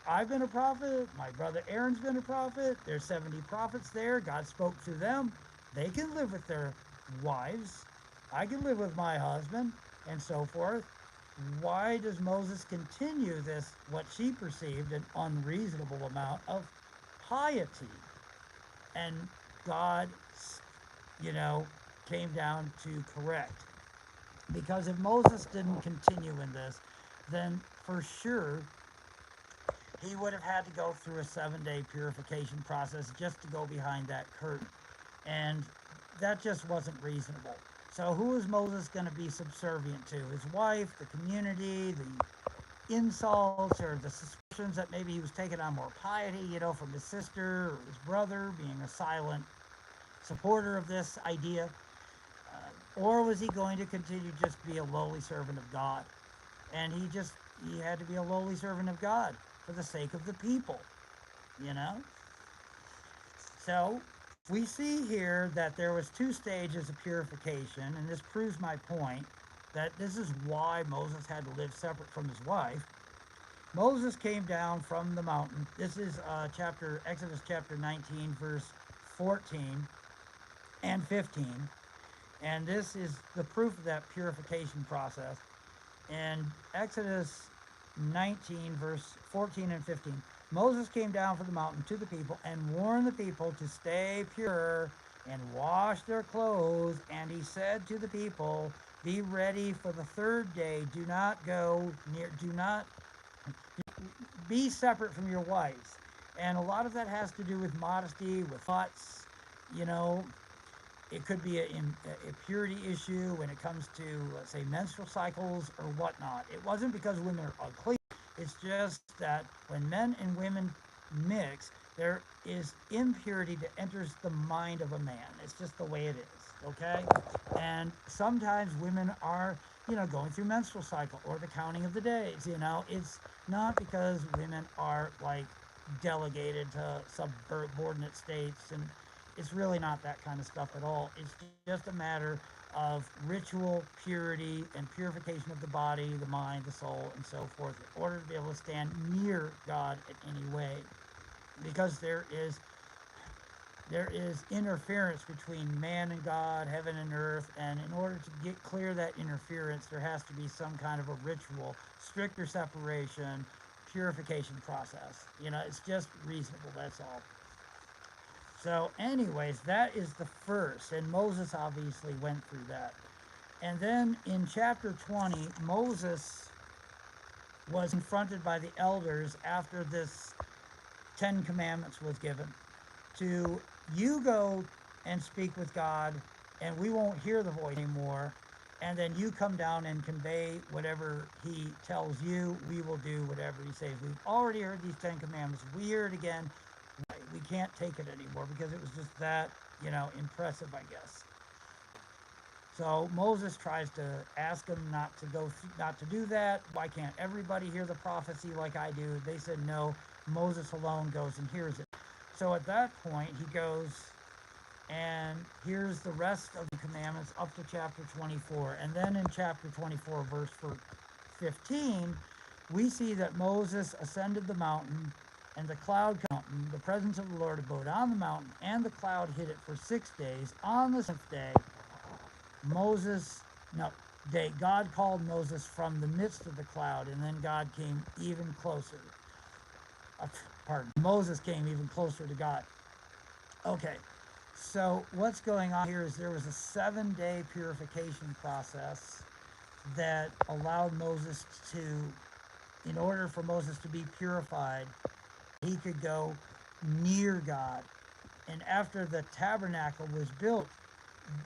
I've been a prophet. My brother Aaron's been a prophet. There's 70 prophets there. God spoke to them. They can live with their wives. I can live with my husband, and so forth. Why does Moses continue this, what she perceived an unreasonable amount of piety? And God, came down to correct. Because if Moses didn't continue in this, then for sure he would have had to go through a 7-day purification process just to go behind that curtain. And that just wasn't reasonable. So who is Moses going to be subservient to? His wife, the community, the insults, or the suspicions that maybe he was taking on more piety, from his sister or his brother, being a silent supporter of this idea? Or was he going to continue to just be a lowly servant of God? And he had to be a lowly servant of God for the sake of the people, So we see here that there was 2 stages of purification, and this proves my point that this is why Moses had to live separate from his wife. Moses came down from the mountain. This is Exodus chapter 19, verse 14 and 15. And this is the proof of that purification process. In Exodus 19, verse 14 and 15, Moses came down from the mountain to the people and warned the people to stay pure and wash their clothes. And he said to the people, be ready for the 3rd day. Do not be separate from your wives. And a lot of that has to do with modesty, with thoughts, It could be a purity issue when it comes to, let's say, menstrual cycles or whatnot. It wasn't because women are unclean. It's just that when men and women mix, there is impurity that enters the mind of a man. It's just the way it is, okay? And sometimes women are, going through menstrual cycle or the counting of the days, It's not because women are, delegated to subordinate states, and it's really not that kind of stuff at all. It's just a matter of ritual purity and purification of the body, the mind, the soul, and so forth, in order to be able to stand near God in any way. Because there is interference between man and God, heaven and earth, and in order to get clear that interference, there has to be some kind of a ritual, stricter separation, purification process. It's just reasonable, that's all. So anyways, that is the first, and Moses obviously went through that. And then in chapter 20, Moses was confronted by the elders after this 10 commandments was given to, you go and speak with God, and we won't hear the voice anymore, and then you come down and convey whatever he tells you. We will do whatever he says. We've already heard these 10 commandments. We hear it again. We can't take it anymore because it was just that, impressive, I guess. So Moses tries to ask him not to do that. Why can't everybody hear the prophecy like I do? They said no. Moses alone goes and hears it. So at that point, he goes and hears the rest of the commandments up to chapter 24. And then in chapter 24, verse 15, we see that Moses ascended the mountain, and the cloud mountain, the presence of the Lord abode on the mountain, and the cloud hid it for 6 days. On the 7th day, God called Moses from the midst of the cloud, and then God came even closer. pardon, Moses came even closer to God. Okay, so what's going on here is there was a 7-day purification process that allowed Moses to, in order for Moses to be purified, he could go near God. And after the tabernacle was built,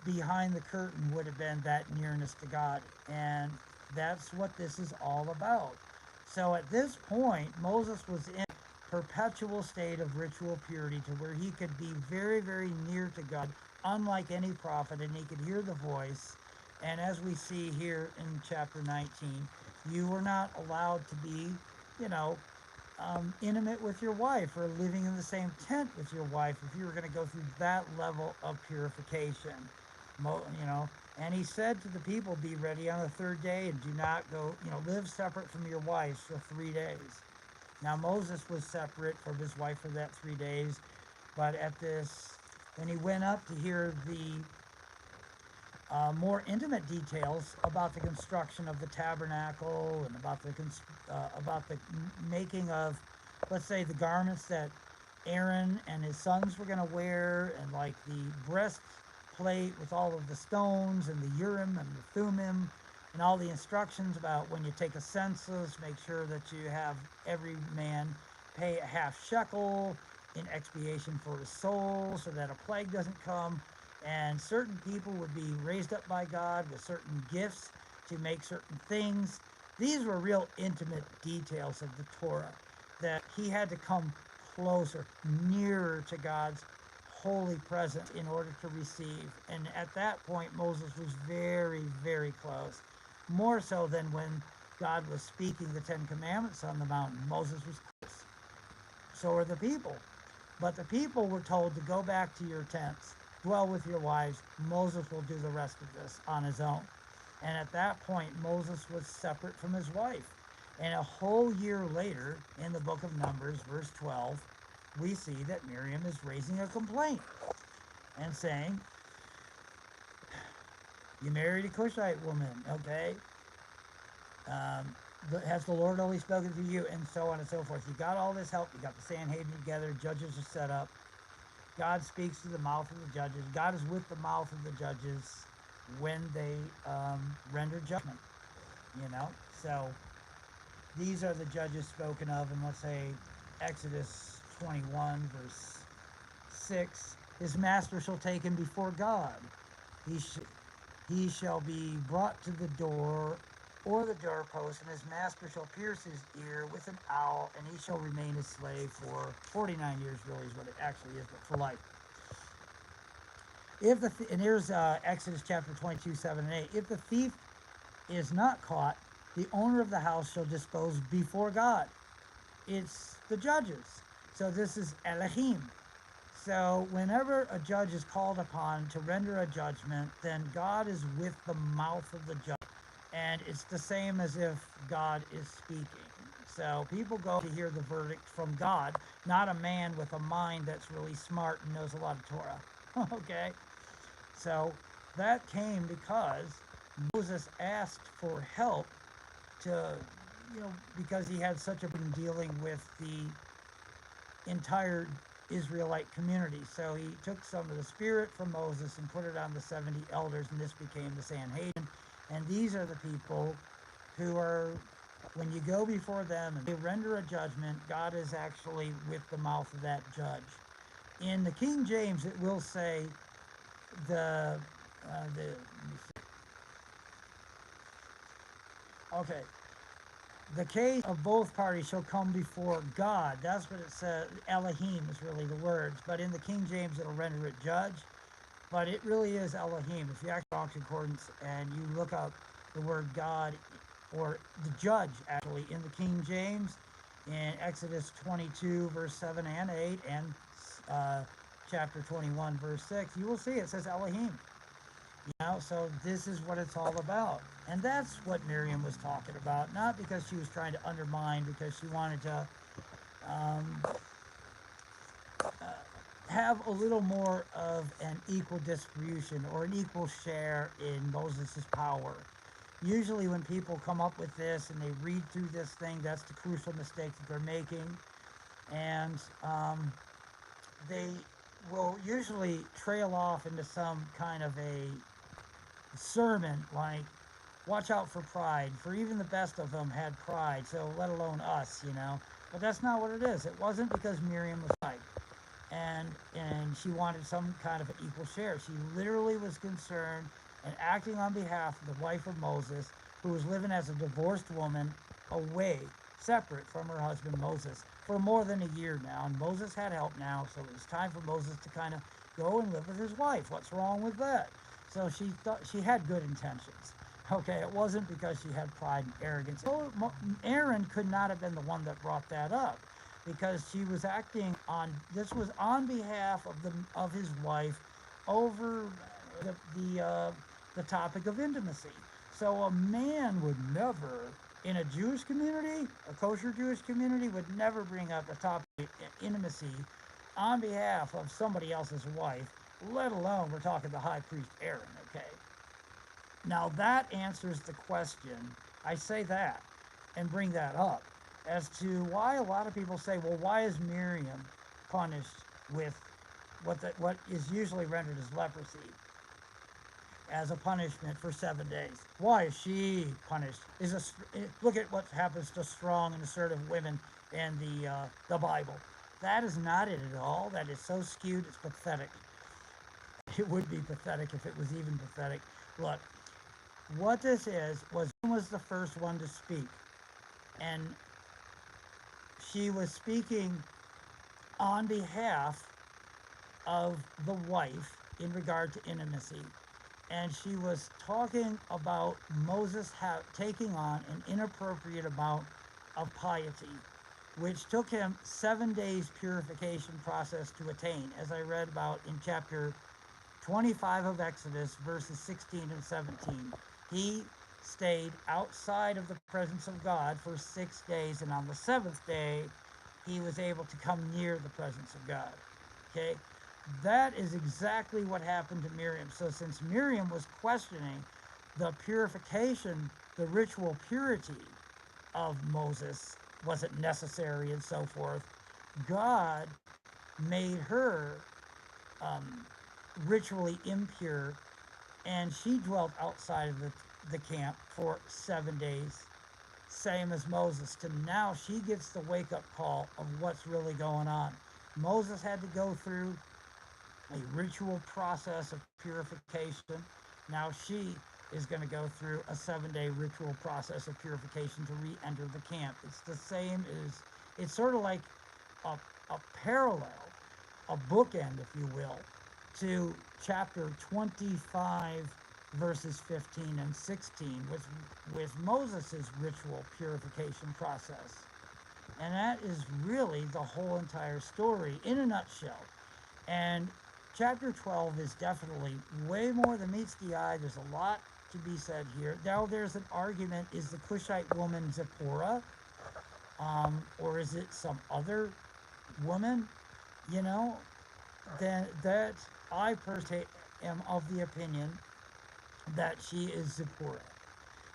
behind the curtain would have been that nearness to God. And that's what this is all about. So at this point, Moses was in perpetual state of ritual purity to where he could be very, very near to God, unlike any prophet, and he could hear the voice. And as we see here in chapter 19, you were not allowed to be, you know, intimate with your wife or living in the same tent with your wife if you were going to go through that level of purification. You know, and he said to the people, be ready on the third day and do not go, you know, live separate from your wives for 3 days. Now Moses was separate from his wife for that 3 days, but at this, when he went up to hear the more intimate details about the construction of the tabernacle and about the making of, let's say, the garments that Aaron and his sons were going to wear, and like the breastplate with all of the stones and the Urim and the Thummim, and all the instructions about when you take a census, make sure that you have every man pay a half shekel in expiation for his soul so that a plague doesn't come. And certain people would be raised up by God with certain gifts to make certain things. These were real intimate details of the Torah that he had to come closer, nearer to God's holy presence in order to receive. And at that point, Moses was very, very close. More so than when God was speaking the Ten Commandments on the mountain. Moses was close. So were the people. But the people were told to go back to your tents, dwell with your wives. Moses will do the rest of this on his own. And at that point, Moses was separate from his wife. And a whole year later, in the book of Numbers, verse 12, we see that Miriam is raising a complaint and saying, you married a Cushite woman, okay? Has the Lord only spoken to you? And so on and so forth. You got all this help. You got the Sanhedrin together. Judges are set up. God speaks through the mouth of the judges. God is with the mouth of the judges when they render judgment, you know? So these are the judges spoken of in, let's say, Exodus 21, verse 6. His master shall take him before God. He shall be brought to the door or the doorpost, and his master shall pierce his ear with an awl, and he shall remain his slave for 49 years, really is what it actually is, but for life. And here's Exodus chapter 22, 7 and 8. If the thief is not caught, the owner of the house shall dispose before God. It's the judges. So this is Elohim. So whenever a judge is called upon to render a judgment, then God is with the mouth of the judge. And it's the same as if God is speaking. So people go to hear the verdict from God, not a man with a mind that's really smart and knows a lot of Torah. Okay? So that came because Moses asked for help to, because he had such a been dealing with the entire Israelite community. So he took some of the spirit from Moses and put it on the 70 elders, and this became the Sanhedrin. And these are the people who are, when you go before them and they render a judgment, God is actually with the mouth of that judge. In the King James, it will say okay, the case of both parties shall come before God. That's what it says. Elohim is really the words, but in the King James, it'll render it judge. But it really is Elohim. If you actually Strong's Concordance and you look up the word God, or the judge actually, in the King James, in Exodus 22, verse 7 and 8, and chapter 21, verse 6, you will see it says Elohim. So this is what it's all about. And that's what Miriam was talking about, not because she was trying to undermine, because she wanted to have a little more of an equal distribution or an equal share in Moses' power. Usually when people come up with this and they read through this thing, that's the crucial mistake that they're making. And they will usually trail off into some kind of a sermon like, watch out for pride, for even the best of them had pride, so let alone us, you know. But that's not what it is. It wasn't because Miriam was right and she wanted some kind of an equal share. She literally was concerned and acting on behalf of the wife of Moses, who was living as a divorced woman away, separate from her husband Moses, for more than a year now. And Moses had help now, so it was time for Moses to kind of go and live with his wife. What's wrong with that? So she thought she had good intentions. Okay, it wasn't because she had pride and arrogance. Aaron could not have been the one that brought that up, because she was acting on, this was on behalf of his wife over the the topic of intimacy. So a man would never, in a Jewish community, a kosher Jewish community, would never bring up a topic of intimacy on behalf of somebody else's wife, let alone we're talking the high priest Aaron. Okay, now that answers the question. I say that and bring that up as to why a lot of people say, well, why is Miriam punished with what is usually rendered as leprosy as a punishment for 7 days? Why is she punished? Look at what happens to strong and assertive women in the Bible. That is not it at all. That is so skewed. It's pathetic. It would be pathetic if it was even pathetic. Look, what this was the first one to speak, and she was speaking on behalf of the wife in regard to intimacy. And she was talking about Moses taking on an inappropriate amount of piety, which took him 7 days purification process to attain, as I read about in chapter 25 of Exodus, verses 16 and 17. He stayed outside of the presence of God for 6 days, and on the seventh day, he was able to come near the presence of God. Okay? That is exactly what happened to Miriam. So since Miriam was questioning the purification, the ritual purity of Moses, was it necessary and so forth, God made her ritually impure, and she dwelt outside of the camp for 7 days, same as Moses. To now she gets the wake-up call of what's really going on. Moses had to go through a ritual process of purification. Now she is going to go through a 7-day ritual process of purification to re-enter the camp. It's the same as, it's sort of like a parallel, a bookend, if you will, to chapter 25, verses 15 and 16, with Moses' ritual purification process. And that is really the whole entire story in a nutshell. And chapter 12 is definitely way more than meets the eye. There's a lot to be said here. Now there's an argument, is the Cushite woman Zipporah? Or is it some other woman? You know, that I personally am of the opinion that she is Zipporah.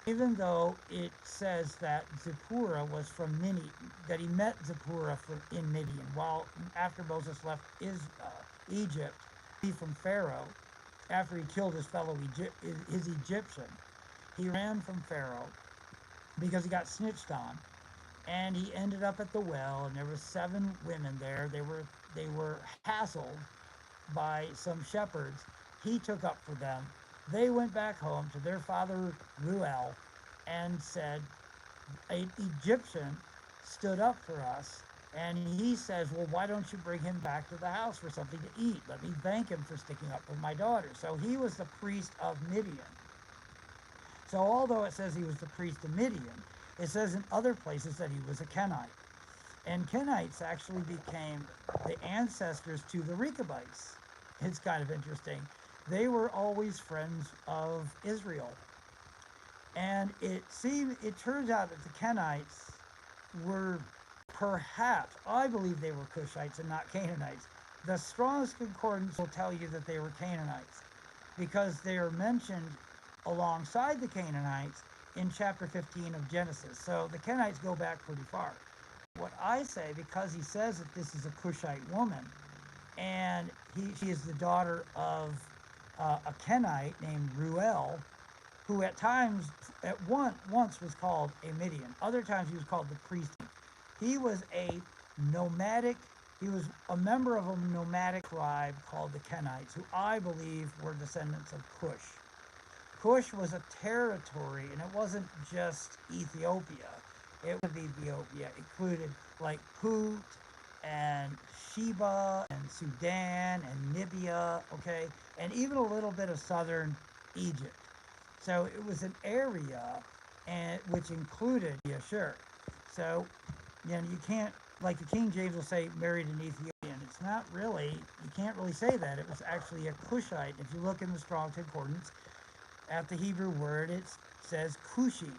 Even though it says that Zipporah was from Midian, that he met Zipporah in Midian, while after Moses left Egypt, he from Pharaoh, after he killed his his Egyptian, he ran from Pharaoh because he got snitched on, and he ended up at the well, and there were 7 women there. They were hassled by some shepherds. He took up for them. They went back home to their father Ruel and said, an Egyptian stood up for us. And he says, well, why don't you bring him back to the house for something to eat? Let me thank him for sticking up for my daughter. So he was the priest of Midian. So although it says he was the priest of Midian, it says in other places that he was a Kenite. And Kenites actually became the ancestors to the Rechabites. It's kind of interesting. They were always friends of Israel. And it turns out that the Kenites were perhaps, I believe they were Cushites and not Canaanites. The strongest concordance will tell you that they were Canaanites, because they are mentioned alongside the Canaanites in chapter 15 of Genesis. So the Kenites go back pretty far. What I say, because he says that this is a Cushite woman, and she is the daughter of a Kenite named Ruel, who at times, once was called a Midian. Other times he was called the priest. He was a nomadic, he was a member of a nomadic tribe called the Kenites, who I believe were descendants of Cush. Cush was a territory, and it wasn't just Ethiopia. It was Ethiopia. It included like Put and Sheba and Sudan and Libya, okay, and even a little bit of southern Egypt. So it was an area, and which included, yeah, sure. So, you can't, like the King James will say, married an Ethiopian. It's not really, you can't really say that. It was actually a Cushite. If you look in the Strong's Concordance at the Hebrew word, it says Cushi.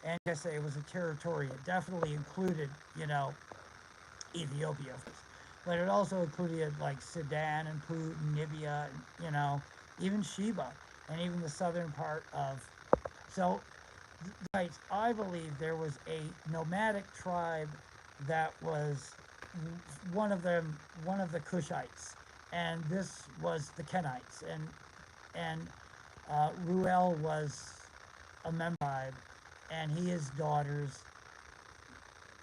And I say it was a territory. It definitely included, Ethiopia. But it also included like Sudan and Put and Libya, and, even Sheba, and even the southern part of. So, right, I believe there was a nomadic tribe that was one of the Cushites, and this was the Kenites, and Ruel was a member tribe, and his daughters,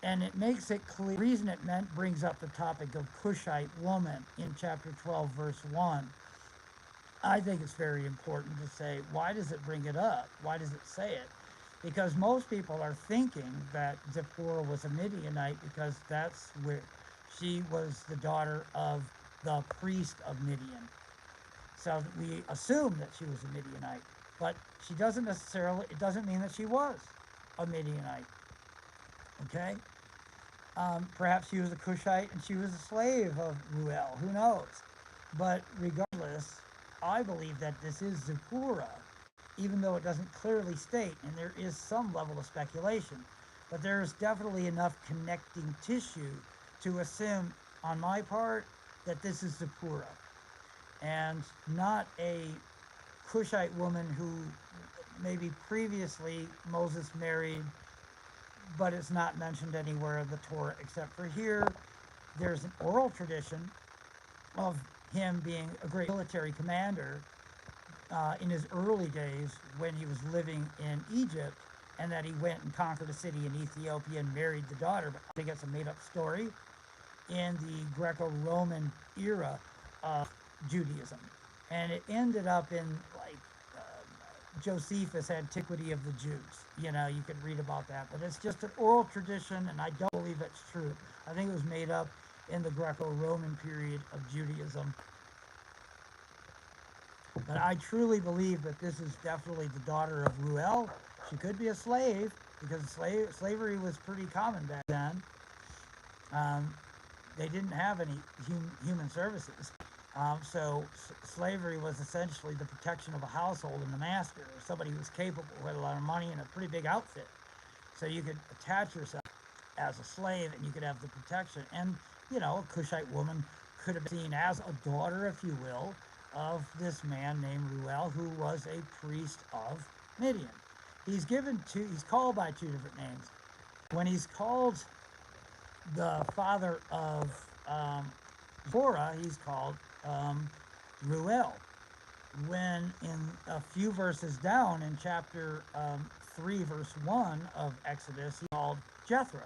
and it makes it clear. The reason it brings up the topic of Cushite woman in chapter 12, verse 1. I think it's very important to say, why does it bring it up? Why does it say it? Because most people are thinking that Zipporah was a Midianite because that's where she was the daughter of the priest of Midian. So we assume that she was a Midianite, but she doesn't necessarily, it doesn't mean that she was a Midianite. Okay? Perhaps she was a Cushite and she was a slave of Ruel. Who knows? But regardless, I believe that this is Zipporah, even though it doesn't clearly state, and there is some level of speculation. But there is definitely enough connecting tissue to assume, on my part, that this is Zipporah, and not a Cushite woman who maybe previously Moses married, but it's not mentioned anywhere in the Torah except for here. There's an oral tradition of him being a great military commander in his early days when he was living in Egypt, and that he went and conquered a city in Ethiopia and married the daughter. But I think it's a made-up story in the Greco-Roman era of Judaism. And it ended up in like Josephus' Antiquity of the Jews. You could read about that, but it's just an oral tradition, and I don't believe it's true. I think it was made up in the Greco-Roman period of Judaism. But I truly believe that this is definitely the daughter of Ruel. She could be a slave, because slavery was pretty common back then. They didn't have any human services. So slavery was essentially the protection of a household and the master, or somebody who was capable, who had a lot of money and a pretty big outfit. So you could attach yourself as a slave and you could have the protection. And, a Cushite woman could have been seen as a daughter, if you will, of this man named Ruel, who was a priest of Midian. He's called by two different names. When he's called the father of Zipporah, he's called Ruel. When in a few verses down in chapter 3, verse 1 of Exodus, he's called Jethro.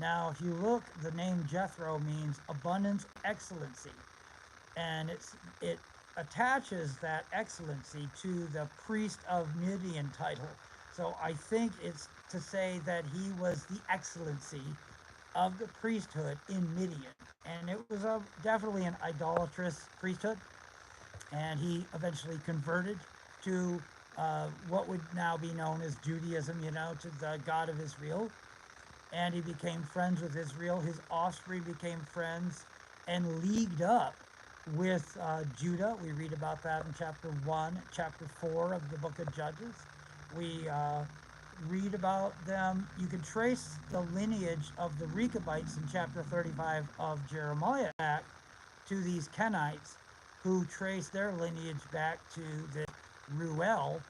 Now, if you look, the name Jethro means abundance, excellency, and it attaches that excellency to the priest of Midian title. So I think it's to say that he was the excellency of the priesthood in Midian, and it was definitely an idolatrous priesthood, and he eventually converted to what would now be known as Judaism, to the God of Israel, and he became friends with Israel. His offspring became friends and leagued up with Judah. We read about that in chapter 1, chapter 4 of the book of Judges. We read about them. You can trace the lineage of the Rechabites in chapter 35 of Jeremiah back to these Kenites, who trace their lineage back to the Ruel,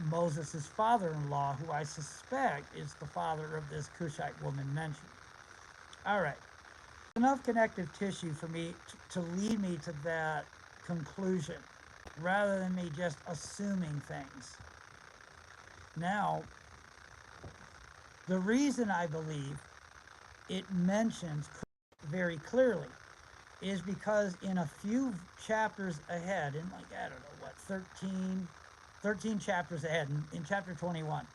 Moses' father-in-law, who I suspect is the father of this Cushite woman mentioned. All right. Enough connective tissue for me to lead me to that conclusion rather than me just assuming things. Now, the reason I believe it mentions very clearly is because in a few chapters ahead, in like, I don't know, what, 13 chapters ahead, in chapter 21,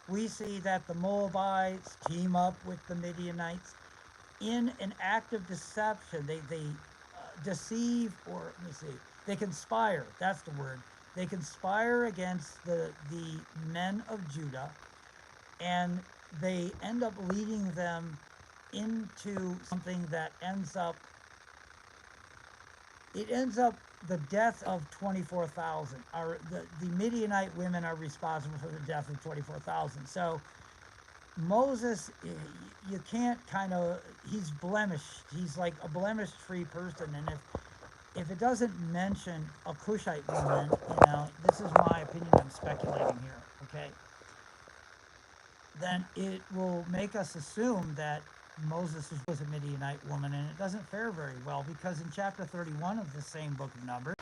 we see that the Moabites team up with the Midianites in an act of deception. They deceive, or let me see, they conspire. That's the word. They conspire against the men of Judah, and they end up leading them into something that ends up the death of 24,000. The Midianite women are responsible for the death of 24,000. So Moses, you can't he's blemished. He's like a blemish-free person. And if it doesn't mention a Cushite woman, this is my opinion, I'm speculating here, okay? Then it will make us assume that Moses was a Midianite woman, and it doesn't fare very well, because in chapter 31 of the same book of Numbers,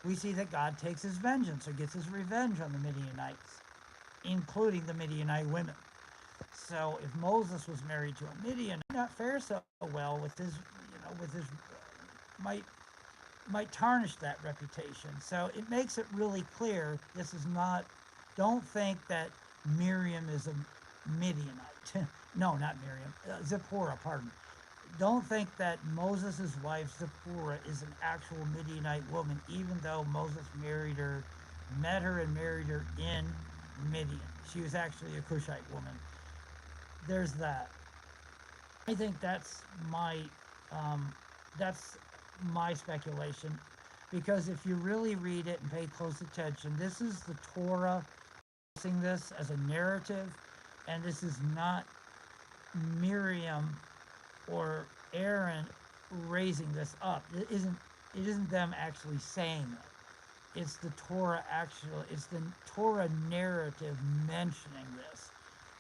we see that God takes his vengeance, or gets his revenge on the Midianites, including the Midianite women. So if Moses was married to a Midianite, it might not fare so well with his, might tarnish that reputation. So it makes it really clear this is not, don't think that Miriam is a Midianite. No, not Miriam, Zipporah, pardon. Don't think that Moses' wife Zipporah is an actual Midianite woman, even though Moses met her and married her in Midian. She was actually a Cushite woman. There's that. I think um, that's my speculation, because if you really read it and pay close attention, this is the Torah using this as a narrative, and this is not Miriam or Aaron raising this up. It isn't them actually saying it. It's the Torah narrative mentioning this.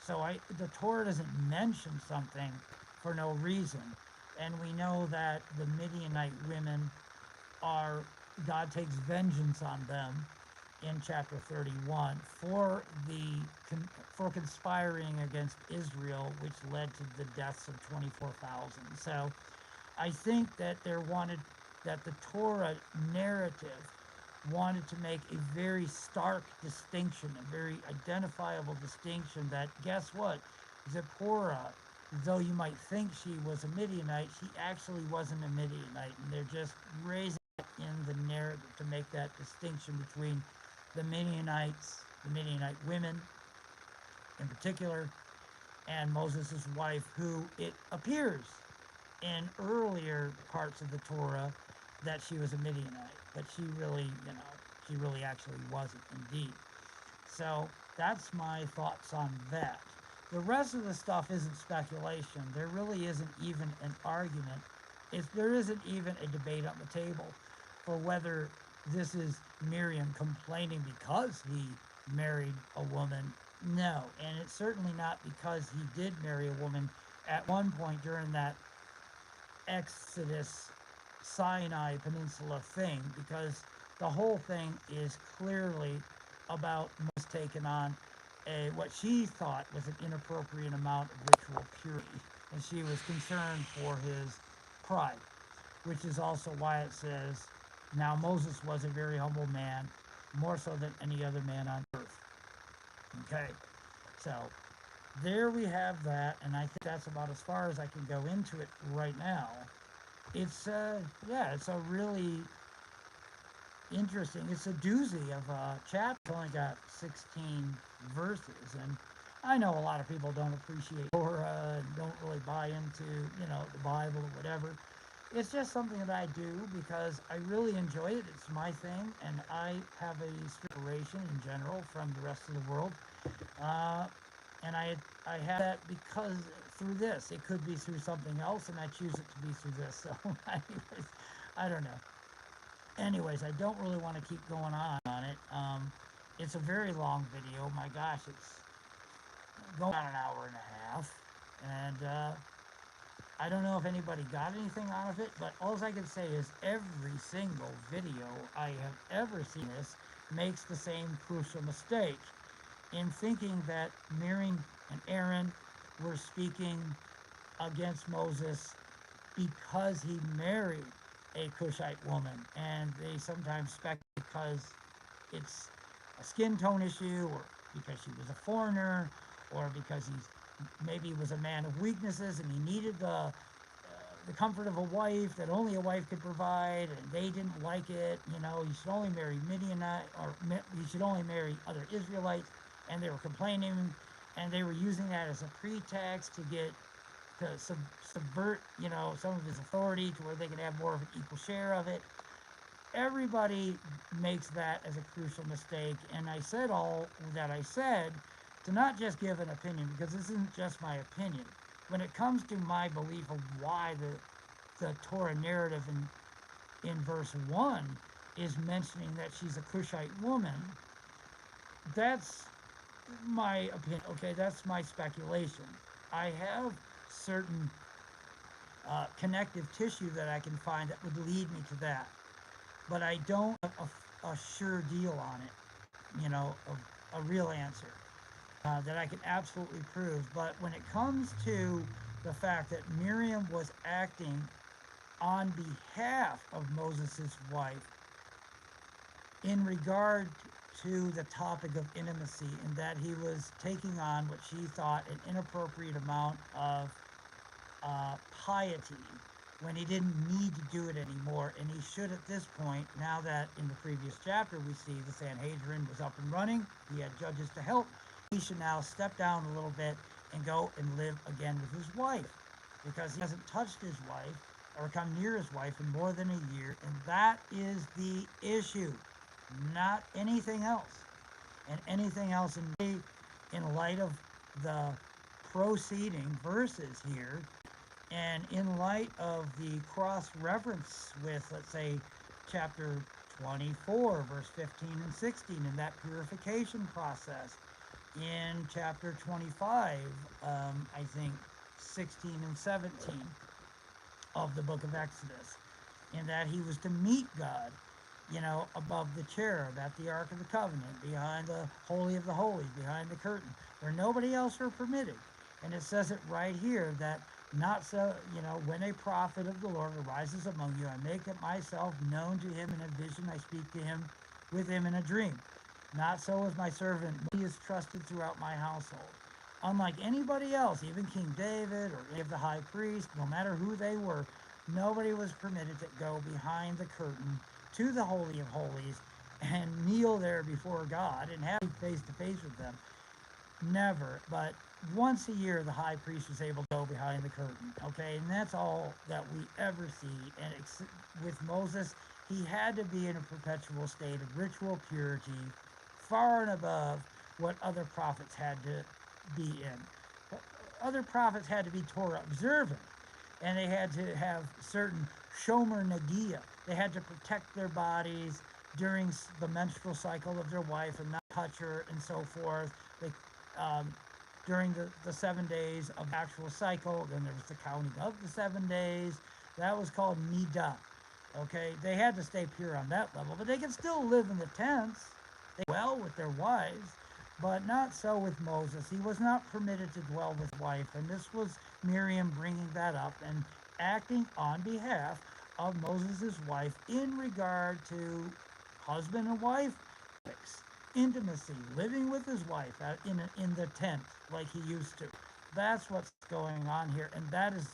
So the Torah doesn't mention something for no reason. And we know that the Midianite women are, God takes vengeance on them in chapter 31 for conspiring against Israel, which led to the deaths of 24,000. So I think that the Torah narrative wanted to make a very stark distinction, a very identifiable distinction, that guess what? Zipporah, though you might think she was a Midianite, she actually wasn't a Midianite, and they're just raising it in the narrative to make that distinction between the Midianites, the Midianite women in particular, and Moses' wife, who it appears in earlier parts of the Torah that she was a Midianite, but she really actually wasn't indeed. So that's my thoughts on that. The rest of the stuff isn't speculation. There really isn't even an argument. There isn't even a debate on the table for whether this is Miriam complaining because he married a woman. No, and it's certainly not because he did marry a woman at one point during that Exodus Sinai Peninsula thing, because the whole thing is clearly about Moses taking on what she thought was an inappropriate amount of ritual purity, and she was concerned for his pride, which is also why it says, now Moses was a very humble man, more so than any other man on earth. Okay, so there we have that, and I think that's about as far as I can go into it right now. It's it's a really interesting, it's a doozy of a chapter. It's only got 16 verses, and I know a lot of people don't appreciate Torah and don't really buy into, the Bible or whatever. It's just something that I do because I really enjoy it. It's my thing, and I have a separation in general from the rest of the world. And I have that because through this. It could be through something else, and I choose it to be through this. So, anyways, I don't know. Anyways, I don't really want to keep going on it. It's a very long video. My gosh, it's going on an hour and a half. And I don't know if anybody got anything out of it, but all I can say is every single video I have ever seen this makes the same crucial mistake in thinking that Miriam and Aaron were speaking against Moses because he married a Cushite woman, and they sometimes speculate because it's a skin tone issue, or because she was a foreigner, or because maybe he was a man of weaknesses and he needed the comfort of a wife that only a wife could provide, and they didn't like it. You should only marry Midianite, or you should only marry other Israelites, and they were complaining, and they were using that as a pretext to get to subvert, some of his authority to where they could have more of an equal share of it. Everybody makes that as a crucial mistake, and I said all that I said to not just give an opinion, because this isn't just my opinion. When it comes to my belief of why the Torah narrative in verse 1 is mentioning that she's a Cushite woman, that's my opinion, okay? That's my speculation. I have certain connective tissue that I can find that would lead me to that, but I don't have a sure deal on it, a real answer that I can absolutely prove. But when it comes to the fact that Miriam was acting on behalf of Moses' wife in regard to the topic of intimacy, and that he was taking on what she thought an inappropriate amount of piety when he didn't need to do it anymore, and he should at this point, now that in the previous chapter we see the Sanhedrin was up and running, he had judges to help, he should now step down a little bit and go and live again with his wife, because he hasn't touched his wife or come near his wife in more than a year, and that is the issue, not anything else. And anything else in light of the proceeding verses here, and in light of the cross-reference with, let's say, chapter 24, verse 15 and 16, and that purification process, in chapter 25, I think 16 and 17 of the book of Exodus, in that he was to meet God, above the cherub at the Ark of the Covenant, behind the Holy of the Holies, behind the curtain, where nobody else were permitted. And it says it right here that not so, when a prophet of the Lord arises among you, I make it myself known to him in a vision, I speak to him with him in a dream. Not so with my servant, he is trusted throughout my household. Unlike anybody else, even King David or any of the high priests, no matter who they were, nobody was permitted to go behind the curtain to the Holy of Holies and kneel there before God and have face to face with them. Never. But once a year, the high priest was able to go behind the curtain. Okay, and that's all that we ever see. And with Moses, he had to be in a perpetual state of ritual purity, far and above what other prophets had to be in. Other prophets had to be Torah observant, and they had to have certain shomer nagia. They had to protect their bodies during the menstrual cycle of their wife and not touch her and so forth. They, during the 7 days of actual cycle, then there was the counting of the 7 days. That was called nidah. Okay, they had to stay pure on that level, but they could still live in the tents. They well with their wives, but not so with Moses. He was not permitted to dwell with wife, and this was Miriam bringing that up and acting on behalf of Moses' wife in regard to husband and wife intimacy, living with his wife in the tent like he used to. That's what's going on here, and that is,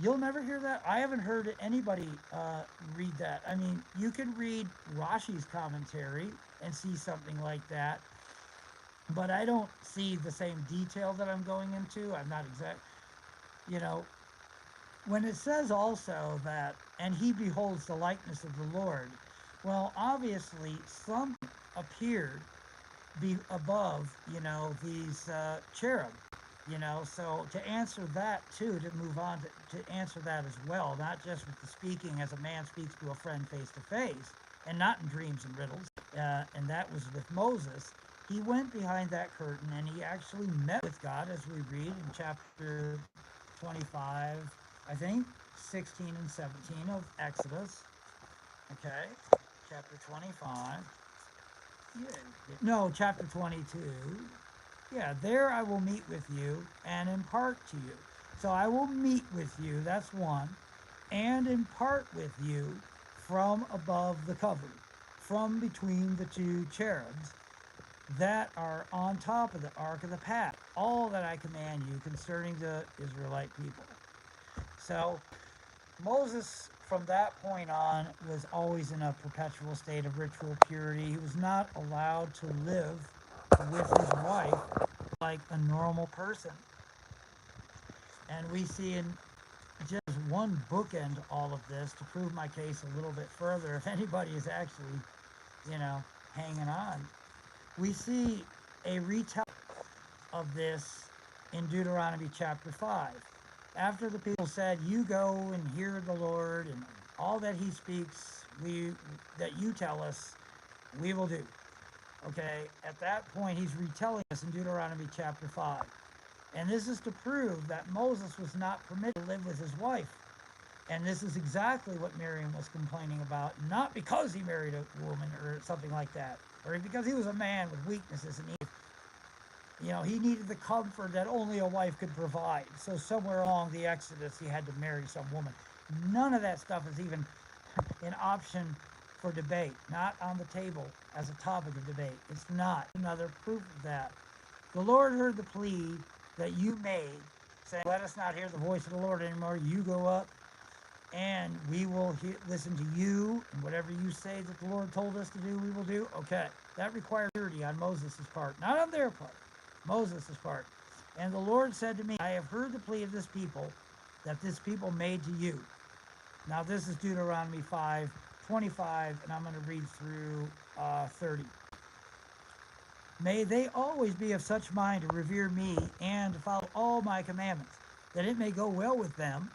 you'll never hear that. I haven't heard anybody read that. I mean, you could read Rashi's commentary and see something like that, but I don't see the same detail that I'm going into. I'm not exact, when it says also that, and he beholds the likeness of the Lord, well, obviously some appeared above, these cherub, so to answer that too, to move on to answer that as well, not just with the speaking as a man speaks to a friend face to face, and not in dreams and riddles, and that was with Moses. He went behind that curtain and he actually met with God, as we read in chapter 25, I think, 16 and 17 of Exodus. Okay, chapter 25. Yeah, no, chapter 22. Yeah, there I will meet with you and impart to you. So I will meet with you, that's one, and impart with you from above the covering, from between the two cherubs that are on top of the ark of the pact, all that I command you concerning the Israelite people. So Moses, from that point on, was always in a perpetual state of ritual purity. He was not allowed to live with his wife like a normal person. And we see in just one bookend all of this to prove my case a little bit further, if anybody is actually, hanging on. We see a retelling of this in Deuteronomy chapter 5. After the people said, "You go and hear the Lord, and all that he speaks, that you tell us, we will do." Okay, at that point, he's retelling us in Deuteronomy chapter 5. And this is to prove that Moses was not permitted to live with his wife. And this is exactly what Miriam was complaining about, not because he married a woman or something like that, or because he was a man with weaknesses and he needed the comfort that only a wife could provide. So somewhere along the Exodus, he had to marry some woman. None of that stuff is even an option for debate, not on the table as a topic of debate. It's not. Another proof of that. The Lord heard the plea that you made, saying, "Let us not hear the voice of the Lord anymore. You go up, and we will listen to you, and whatever you say that the Lord told us to do, we will do." Okay, that required purity on Moses' part, not on their part, Moses' part. "And the Lord said to me, I have heard the plea of this people that this people made to you." Now this is Deuteronomy 5:25, and I'm going to read through 30. "May they always be of such mind to revere me and to follow all my commandments, that it may go well with them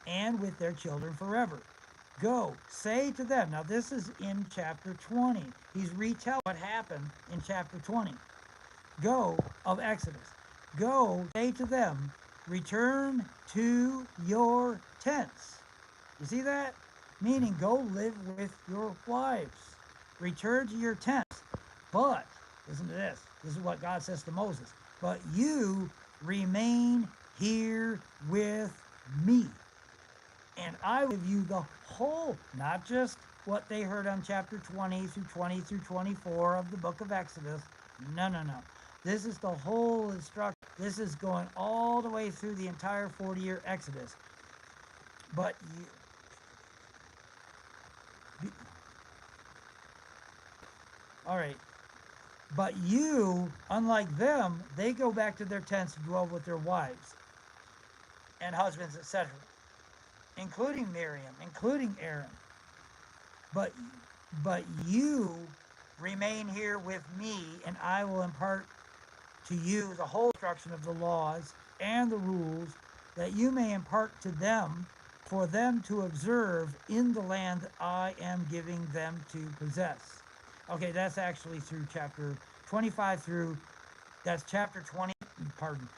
and with their children forever. Go, say to them." Now this is in chapter 20. He's retelling what happened in chapter 20. Go, of Exodus. "Go, say to them, return to your tents." You see that? Meaning, go live with your wives. Return to your tents. But, listen to this. This is what God says to Moses. "But you remain here with me. And I will give you the whole," not just what they heard on chapter 20 through 24 of the book of Exodus. No, no, no. This is the whole instruction. This is going all the way through the entire 40-year Exodus. But all right. "But you, unlike them, they go back to their tents and dwell with their wives and husbands, etc., including Miriam, including Aaron. But you remain here with me, and I will impart to you the whole instruction of the laws and the rules, that you may impart to them, for them to observe in the land that I am giving them to possess." Okay, that's actually through chapter 25 through, that's chapter 20,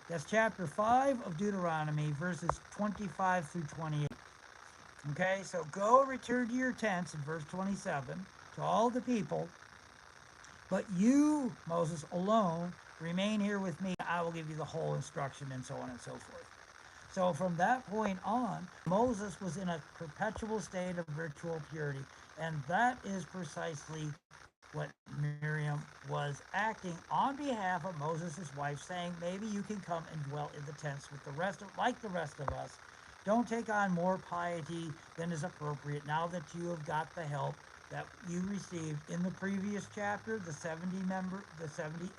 that's chapter 5 of Deuteronomy, verses 25 through 28. Okay, so "Go, return to your tents," in verse 27, to all the people. "But you, Moses, alone, remain here with me. I will give you the whole instruction," and so on and so forth. So from that point on, Moses was in a perpetual state of ritual purity. And that is precisely what Miriam was acting on behalf of Moses' wife, saying, "Maybe you can come and dwell in the tents with the rest of, like the rest of us. Don't take on more piety than is appropriate now that you have got the help that you received in the previous chapter. The 70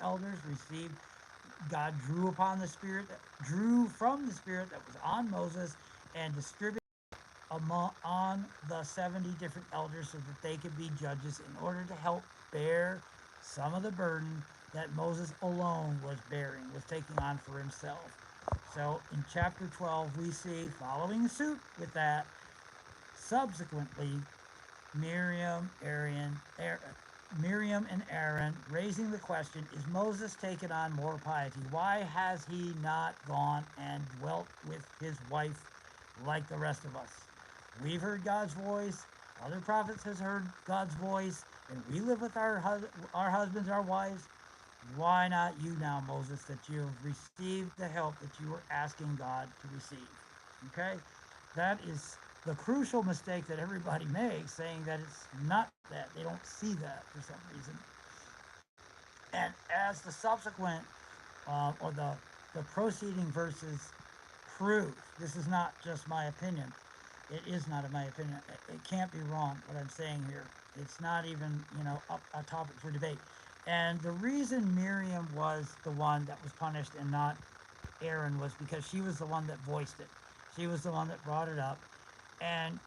elders received, God drew upon the Spirit, drew from the Spirit that was on Moses, and distributed on the 70 different elders so that they could be judges in order to help bear some of the burden that Moses alone was bearing, was taking on for himself. So in chapter 12, we see, following suit with that, subsequently, Miriam and Aaron raising the question, is Moses taken on more piety? Why has he not gone and dwelt with his wife like the rest of us. We've heard God's voice. Other prophets has heard God's voice, and we live with our husbands, our wives. Why not you now, Moses, that you have received the help that you were asking God to receive? Okay? That is the crucial mistake that everybody makes, saying that it's not that. They don't see that for some reason. And as the subsequent, or the proceeding verses prove, this is not just my opinion. It is not in my opinion. It can't be wrong, what I'm saying here. It's not even, a topic for debate. And the reason Miriam was the one that was punished and not Aaron was because she was the one that voiced it. She was the one that brought it up. And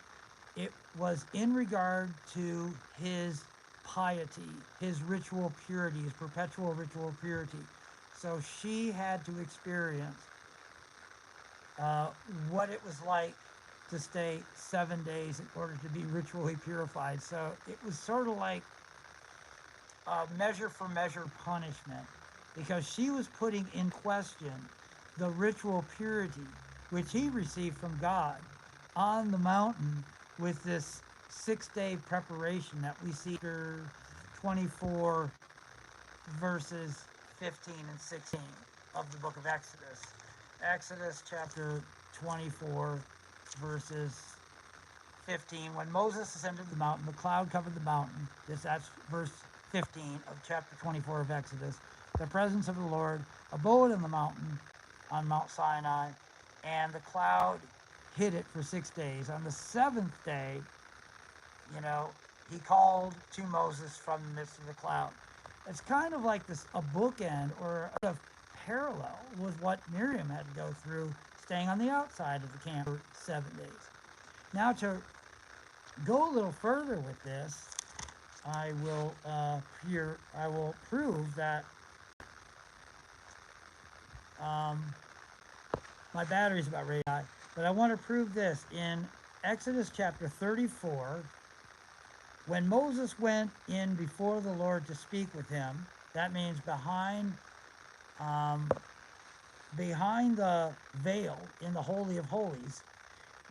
it was in regard to his piety, his ritual purity, his perpetual ritual purity. So she had to experience what it was like to stay 7 days in order to be ritually purified. So it was sort of like measure for measure punishment, because she was putting in question the ritual purity which he received from God on the mountain with this 6-day preparation that we see in 24 verses 15 and 16 of the book of Exodus. Exodus chapter 24 verses 15. When Moses ascended the mountain, the cloud covered the mountain. That's verse 15 of chapter 24 of Exodus. The presence of the Lord abode in the mountain on Mount Sinai, and the cloud hid it for 6 days. On the 7th day, he called to Moses from the midst of the cloud. It's kind of like this, a bookend or a parallel with what Miriam had to go through, staying on the outside of the camp for 7 days. Now, to go a little further with this, I will prove that my battery's about ready to die, but I want to prove this in Exodus chapter 34. When Moses went in before the Lord to speak with him, that means behind the veil in the Holy of Holies,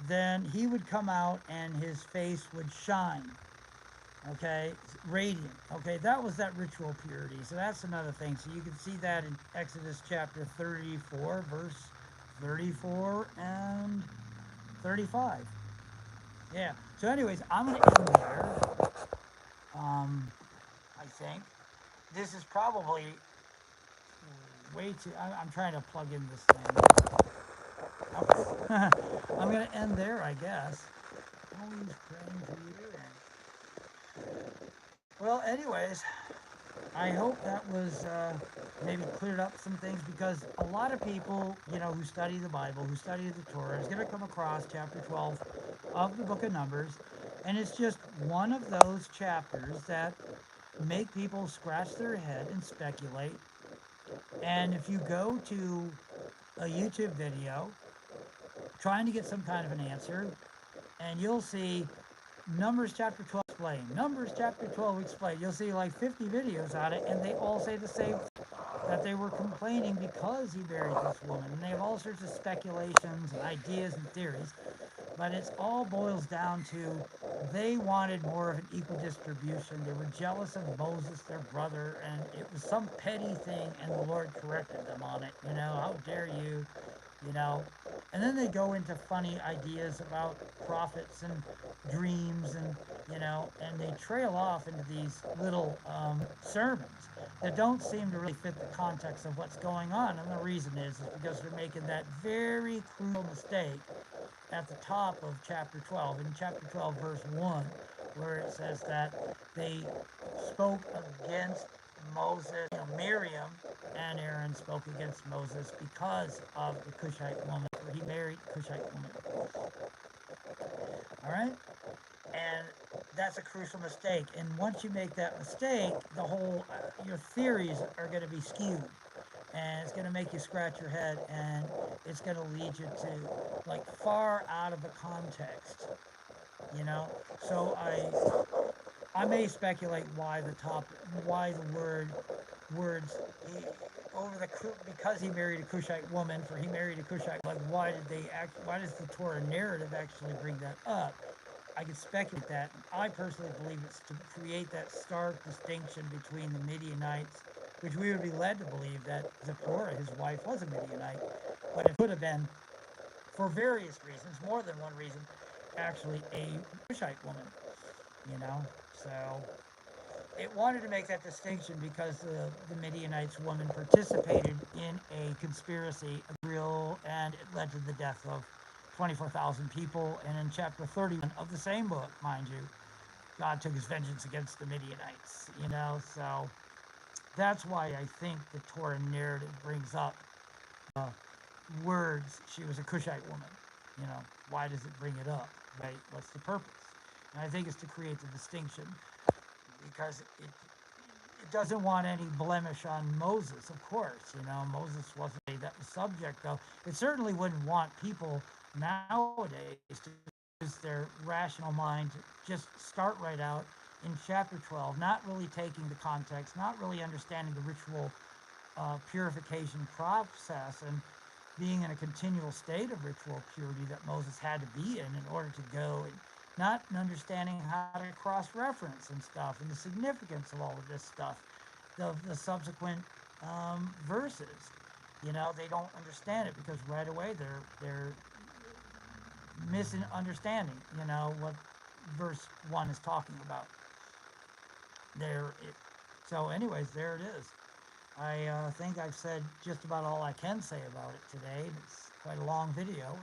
then he would come out and his face would shine, okay, radiant. Okay, that was that ritual purity. So that's another thing. So you can see that in Exodus chapter 34, verse 34 and 35. Yeah. So anyways, I'm going to end there. I think this is probably way too, I'm trying to plug in this thing. Okay. I'm going to end there, I guess. Always praying for you. Well, anyways, I hope that was maybe cleared up some things, because a lot of people, who study the Bible, who study the Torah, is going to come across chapter 12 of the book of Numbers, and it's just one of those chapters that make people scratch their head and speculate. And if you go to a YouTube video trying to get some kind of an answer, and you'll see Numbers chapter 12 explained, Numbers chapter 12 explained, you'll see like 50 videos on it, and they all say the same thing, that they were complaining because he buried this woman. And they have all sorts of speculations and ideas and theories, but it all boils down to they wanted more of an equal distribution. They were jealous of Moses, their brother, and it was some petty thing, and the Lord corrected them on it. How dare you, And then they go into funny ideas about prophets and dreams, and and they trail off into these little sermons that don't seem to really fit the context of what's going on. And the reason is because they're making that very crucial mistake at the top of chapter 12, in chapter 12, verse 1, where it says that they spoke against Moses. Miriam and Aaron spoke against Moses because of the Cushite woman. He married a Cushite woman. All right? And that's a crucial mistake. And once you make that mistake, the whole, your theories are going to be skewed. And it's going to make you scratch your head, and it's going to lead you to, like, far out of the context, So I may speculate why the words, because he married a Cushite woman, for he married a Cushite, like why does the Torah narrative actually bring that up? I could speculate that. I personally believe it's to create that stark distinction between the Midianites, which we would be led to believe that Zipporah, his wife, was a Midianite, but it could have been, for various reasons, more than one reason, actually a Cushite woman, you know? So it wanted to make that distinction because the Midianites woman participated in a conspiracy, and it led to the death of 24,000 people. And in chapter 31 of the same book, mind you, God took his vengeance against the Midianites, you know? So that's why I think the Torah narrative brings up words, she was a Cushite woman. You know, why does it bring it up, right? What's the purpose? And I think it's to create the distinction because it doesn't want any blemish on Moses, of course. You know, Moses wasn't that subject of. It certainly wouldn't want people nowadays to use their rational mind to just start right out in chapter 12, not really taking the context, not really understanding the ritual purification process, and being in a continual state of ritual purity that Moses had to be in order to go, and not understanding how to cross-reference and stuff, and the significance of all of this stuff, the subsequent verses. You know, they don't understand it because right away they're misunderstanding, you know, what verse 1 is talking about. So anyways, there it is. I think I've said just about all I can say about it today. It's quite a long video.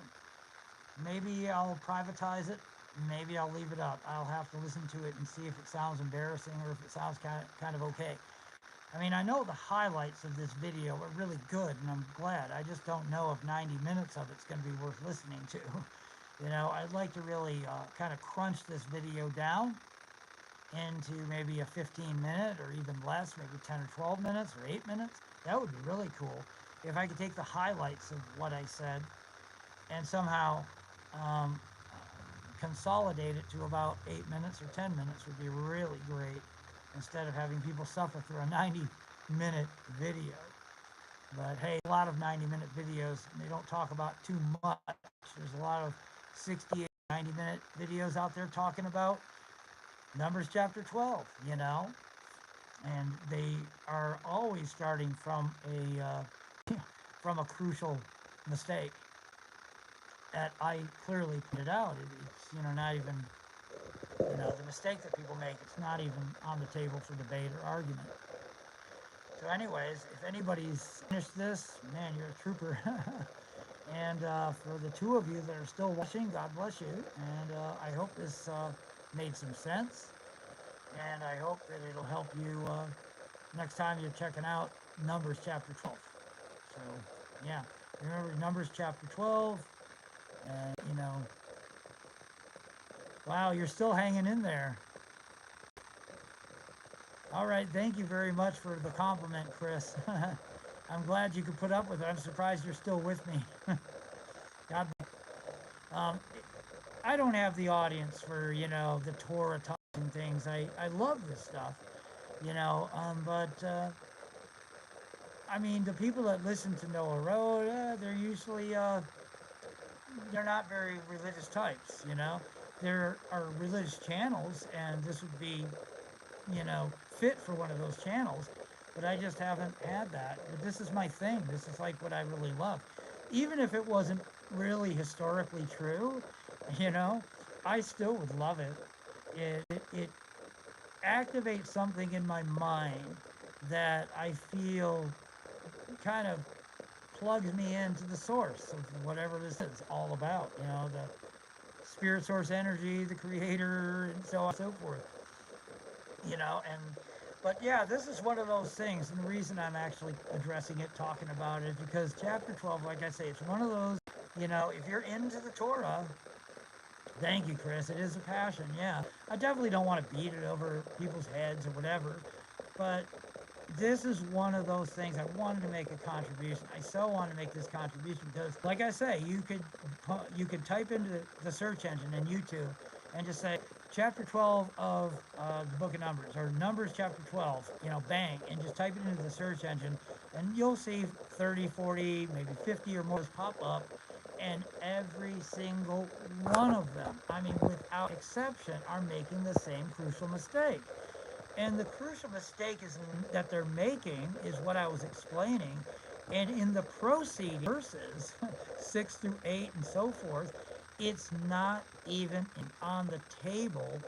Maybe I'll privatize it. Maybe I'll leave it up. I'll have to listen to it and see if it sounds embarrassing or if it sounds kind of okay. I mean, I know the highlights of this video are really good, and I'm glad. I just don't know if 90 minutes of it's going to be worth listening to. You know, I'd like to really kind of crunch this video down into maybe a 15-minute or even less, maybe 10 or 12 minutes or 8 minutes. That would be really cool if I could take the highlights of what I said and somehow consolidate it to about 8 minutes or 10 minutes would be really great, instead of having people suffer through a 90-minute video. But hey, a lot of 90-minute videos, they don't talk about too much. There's a lot of 60, 90-minute videos out there talking about Numbers chapter 12, you know, and they are always starting from a crucial mistake that I clearly pointed out. It's, you know, not even, you know, the mistake that people make, it's not even on the table for debate or argument. So anyways, if anybody's finished this, man, you're a trooper. And for the two of you that are still watching, God bless you. And I hope this made some sense. And I hope that it'll help you next time you're checking out Numbers chapter 12. So, yeah, remember Numbers chapter 12. And, you know, wow, you're still hanging in there. All right, thank you very much for the compliment, Chris. I'm glad you could put up with it. I'm surprised you're still with me. God, I don't have the audience for, you know, the Torah talking things. I love this stuff, you know, but I mean, the people that listen to Noah Road, they're usually, they're not very religious types, you know. There are religious channels, and this would be, you know, fit for one of those channels, but I just haven't had that. But this is my thing. This is like what I really love. Even if it wasn't really historically true, you know, I still would love it. It activates something in my mind that I feel kind of plugs me into the source of whatever this is all about, you know, the spirit source energy, the creator, and so on and so forth, you know. And but yeah, this is one of those things, and the reason I'm actually addressing it, talking about it, is because chapter 12, like I say, it's one of those, you know, if you're into the Torah, thank you, Chris, it is a passion, yeah. I definitely don't want to beat it over people's heads or whatever, but this is one of those things. I wanted to make a contribution. I so want to make this contribution because, like I say, you could type into the search engine in YouTube and just say chapter 12 of the book of Numbers, or Numbers chapter 12, bang, and just type it into the search engine, and you'll see 30, 40, maybe 50 or more pop up, and every single one of them, I mean, without exception, are making the same crucial mistake. And the crucial mistake that they're making is what I was explaining. And in the preceding verses, 6 through 8 and so forth, it's not even on the table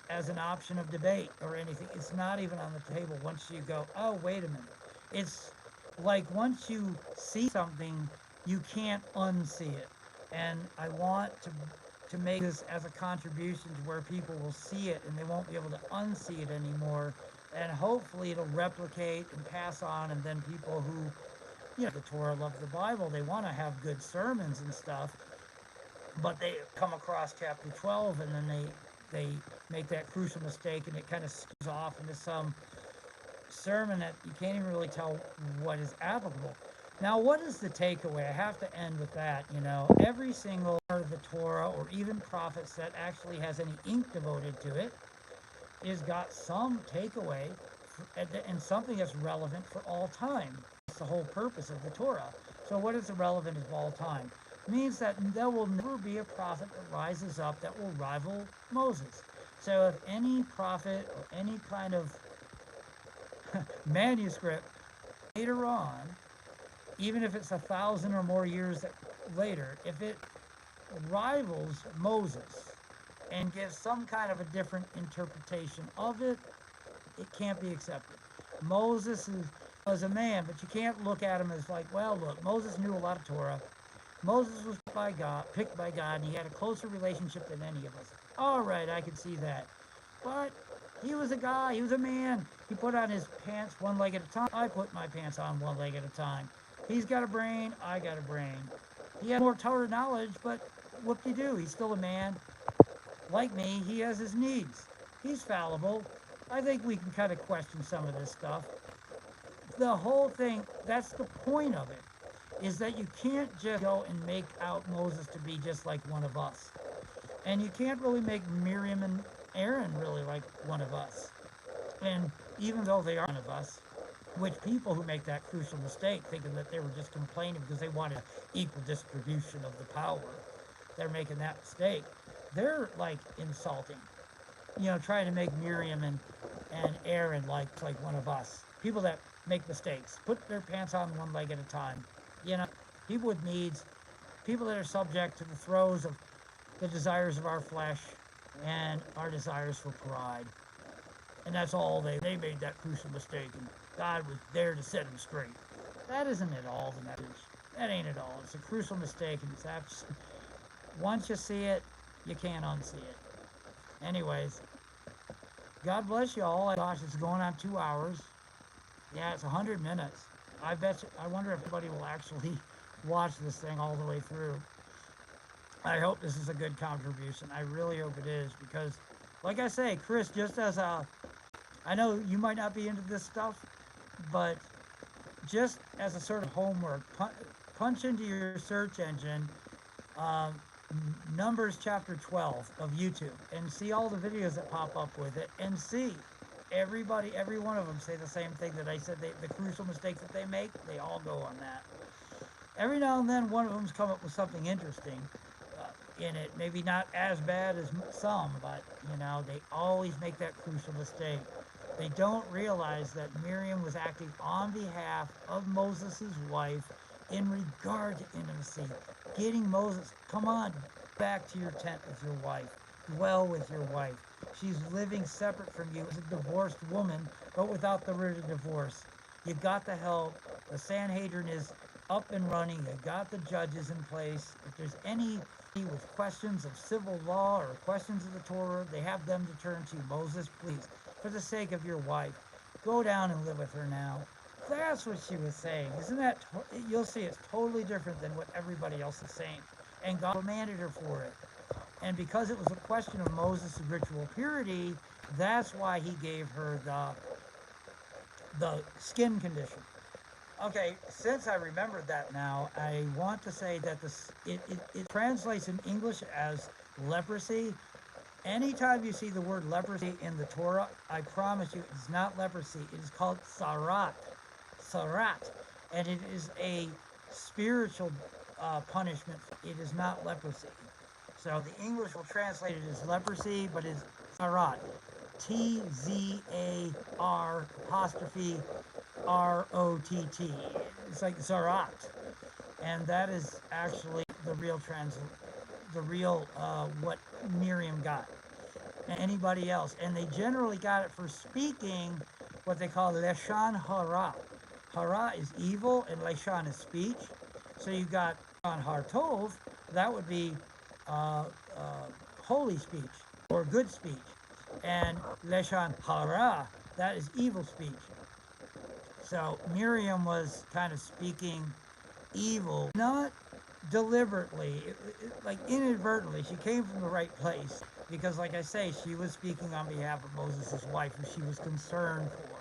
as an option of debate or anything. It's not even on the table once you go, oh, wait a minute. It's like once you see something, you can't unsee it. And I want to make this as a contribution to where people will see it and they won't be able to unsee it anymore. And hopefully it'll replicate and pass on, and then people who, the Torah love the Bible, they want to have good sermons and stuff, but they come across chapter 12 and then they make that crucial mistake, and it kind of skews off into some sermon that you can't even really tell what is applicable. Now, what is the takeaway? I have to end with that. Every single part of the Torah, or even prophets that actually has any ink devoted to it, is got some takeaway and something that's relevant for all time. That's the whole purpose of the Torah. So what is the relevant of all time? It means that there will never be a prophet that rises up that will rival Moses. So if any prophet or any kind of manuscript later on, even if it's 1,000 or more years later, if it rivals Moses and gives some kind of a different interpretation of it, it can't be accepted. Moses was a man, but you can't look at him as like, well, look, Moses knew a lot of Torah. Moses was picked by God, and he had a closer relationship than any of us. All right, I can see that. But he was a guy, he was a man. He put on his pants one leg at a time. I put my pants on one leg at a time. He's got a brain, I got a brain. He had more Torah knowledge, but whoop-de-doo, he's still a man. Like me, he has his needs. He's fallible. I think we can kind of question some of this stuff. The whole thing, that's the point of it, is that you can't just go and make out Moses to be just like one of us. And you can't really make Miriam and Aaron really like one of us. And even though they are one of us, which people who make that crucial mistake, thinking that they were just complaining because they wanted equal distribution of the power, they're making that mistake. They're like insulting, trying to make Miriam and Aaron like one of us. People that make mistakes, put their pants on one leg at a time. People with needs, people that are subject to the throes of the desires of our flesh and our desires for pride. And that's all they made that crucial mistake, and God was there to set them straight. That isn't at all the message. That ain't at all. It's a crucial mistake, and it's absolutely, once you see it, you can't unsee it. Anyways, God bless you all. Gosh, it's going on 2 hours. Yeah, it's 100 minutes. I wonder if anybody will actually watch this thing all the way through. I hope this is a good contribution. I really hope it is, because, like I say, Chris, just as I know you might not be into this stuff, but just as a sort of homework, punch into your search engine Numbers chapter 12 of YouTube and see all the videos that pop up with it, and see every one of them say the same thing that I said. The crucial mistakes that they make, they all go on that. Every now and then one of them's come up with something interesting in it, maybe not as bad as some, but they always make that crucial mistake. They don't realize that Miriam was acting on behalf of Moses' wife in regard to intimacy, getting Moses, come on, back to your tent with your wife, dwell with your wife. She's living separate from you as a divorced woman, but without the writ of divorce. You got the help. The Sanhedrin is up and running. You got the judges in place. If there's any with questions of civil law or questions of the Torah, they have them to turn to. Moses, please, for the sake of your wife, go down and live with her now. That's what she was saying. Isn't that, you'll see it's totally different than what everybody else is saying. And God commanded her for it. And because it was a question of Moses' ritual purity, that's why he gave her the skin condition. Okay, since I remembered that now, I want to say that it translates in English as leprosy. Anytime you see the word leprosy in the Torah, I promise you it's not leprosy. It is called sarat. Sarat. And it is a spiritual punishment. It is not leprosy. So the English will translate it as leprosy, but it's sarat. Tzar apostrophe Rott. It's like zarat. And that is actually the real what Miriam got. Anybody else, and they generally got it for speaking what they call Leshan Hara. Hara is evil, and Leshan is speech. So you got on Hartov, that would be uh, holy speech or good speech, and Leshan Hara, that is evil speech. So Miriam was kind of speaking evil, not deliberately, like inadvertently. She came from the right place because, like I say, she was speaking on behalf of Moses' wife, who she was concerned for,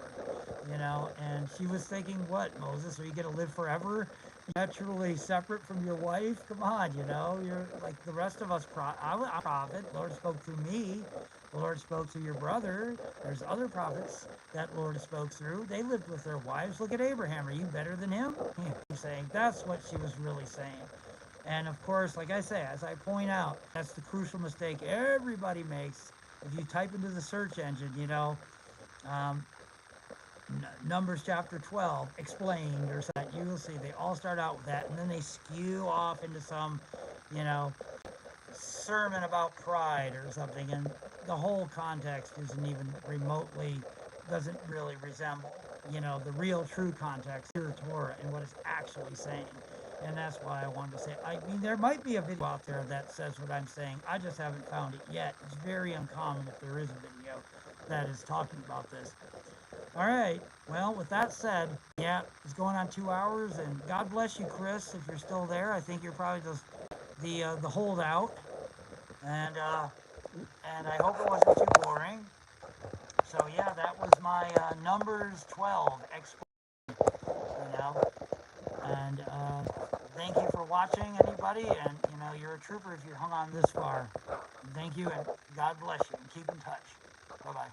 and she was thinking, what, Moses, are you going to live forever? Naturally separate from your wife? Come on, you're like the rest of us. I'm a prophet. The Lord spoke through me. The Lord spoke through your brother. There's other prophets that Lord spoke through. They lived with their wives. Look at Abraham. Are you better than him? He's saying that's what she was really saying. And of course, like I say, as I point out, that's the crucial mistake everybody makes. If you type into the search engine, um, Numbers chapter 12 explained or that, you will see they all start out with that, and then they skew off into some, you know, sermon about pride or something, and the whole context isn't even remotely, doesn't really resemble, the real true context, pure Torah, and what it's actually saying. And that's why I wanted to say, I mean, there might be a video out there that says what I'm saying. I just haven't found it yet. It's very uncommon if there is a video that is talking about this. All right. Well, with that said, yeah, it's going on 2 hours, and God bless you, Chris, if you're still there. I think you're probably just the holdout, and I hope it wasn't too boring. So yeah, that was my Numbers 12 explanation, and thank you for watching, anybody, and you're a trooper if you hung on this far. Thank you, and God bless you, and keep in touch. Bye bye.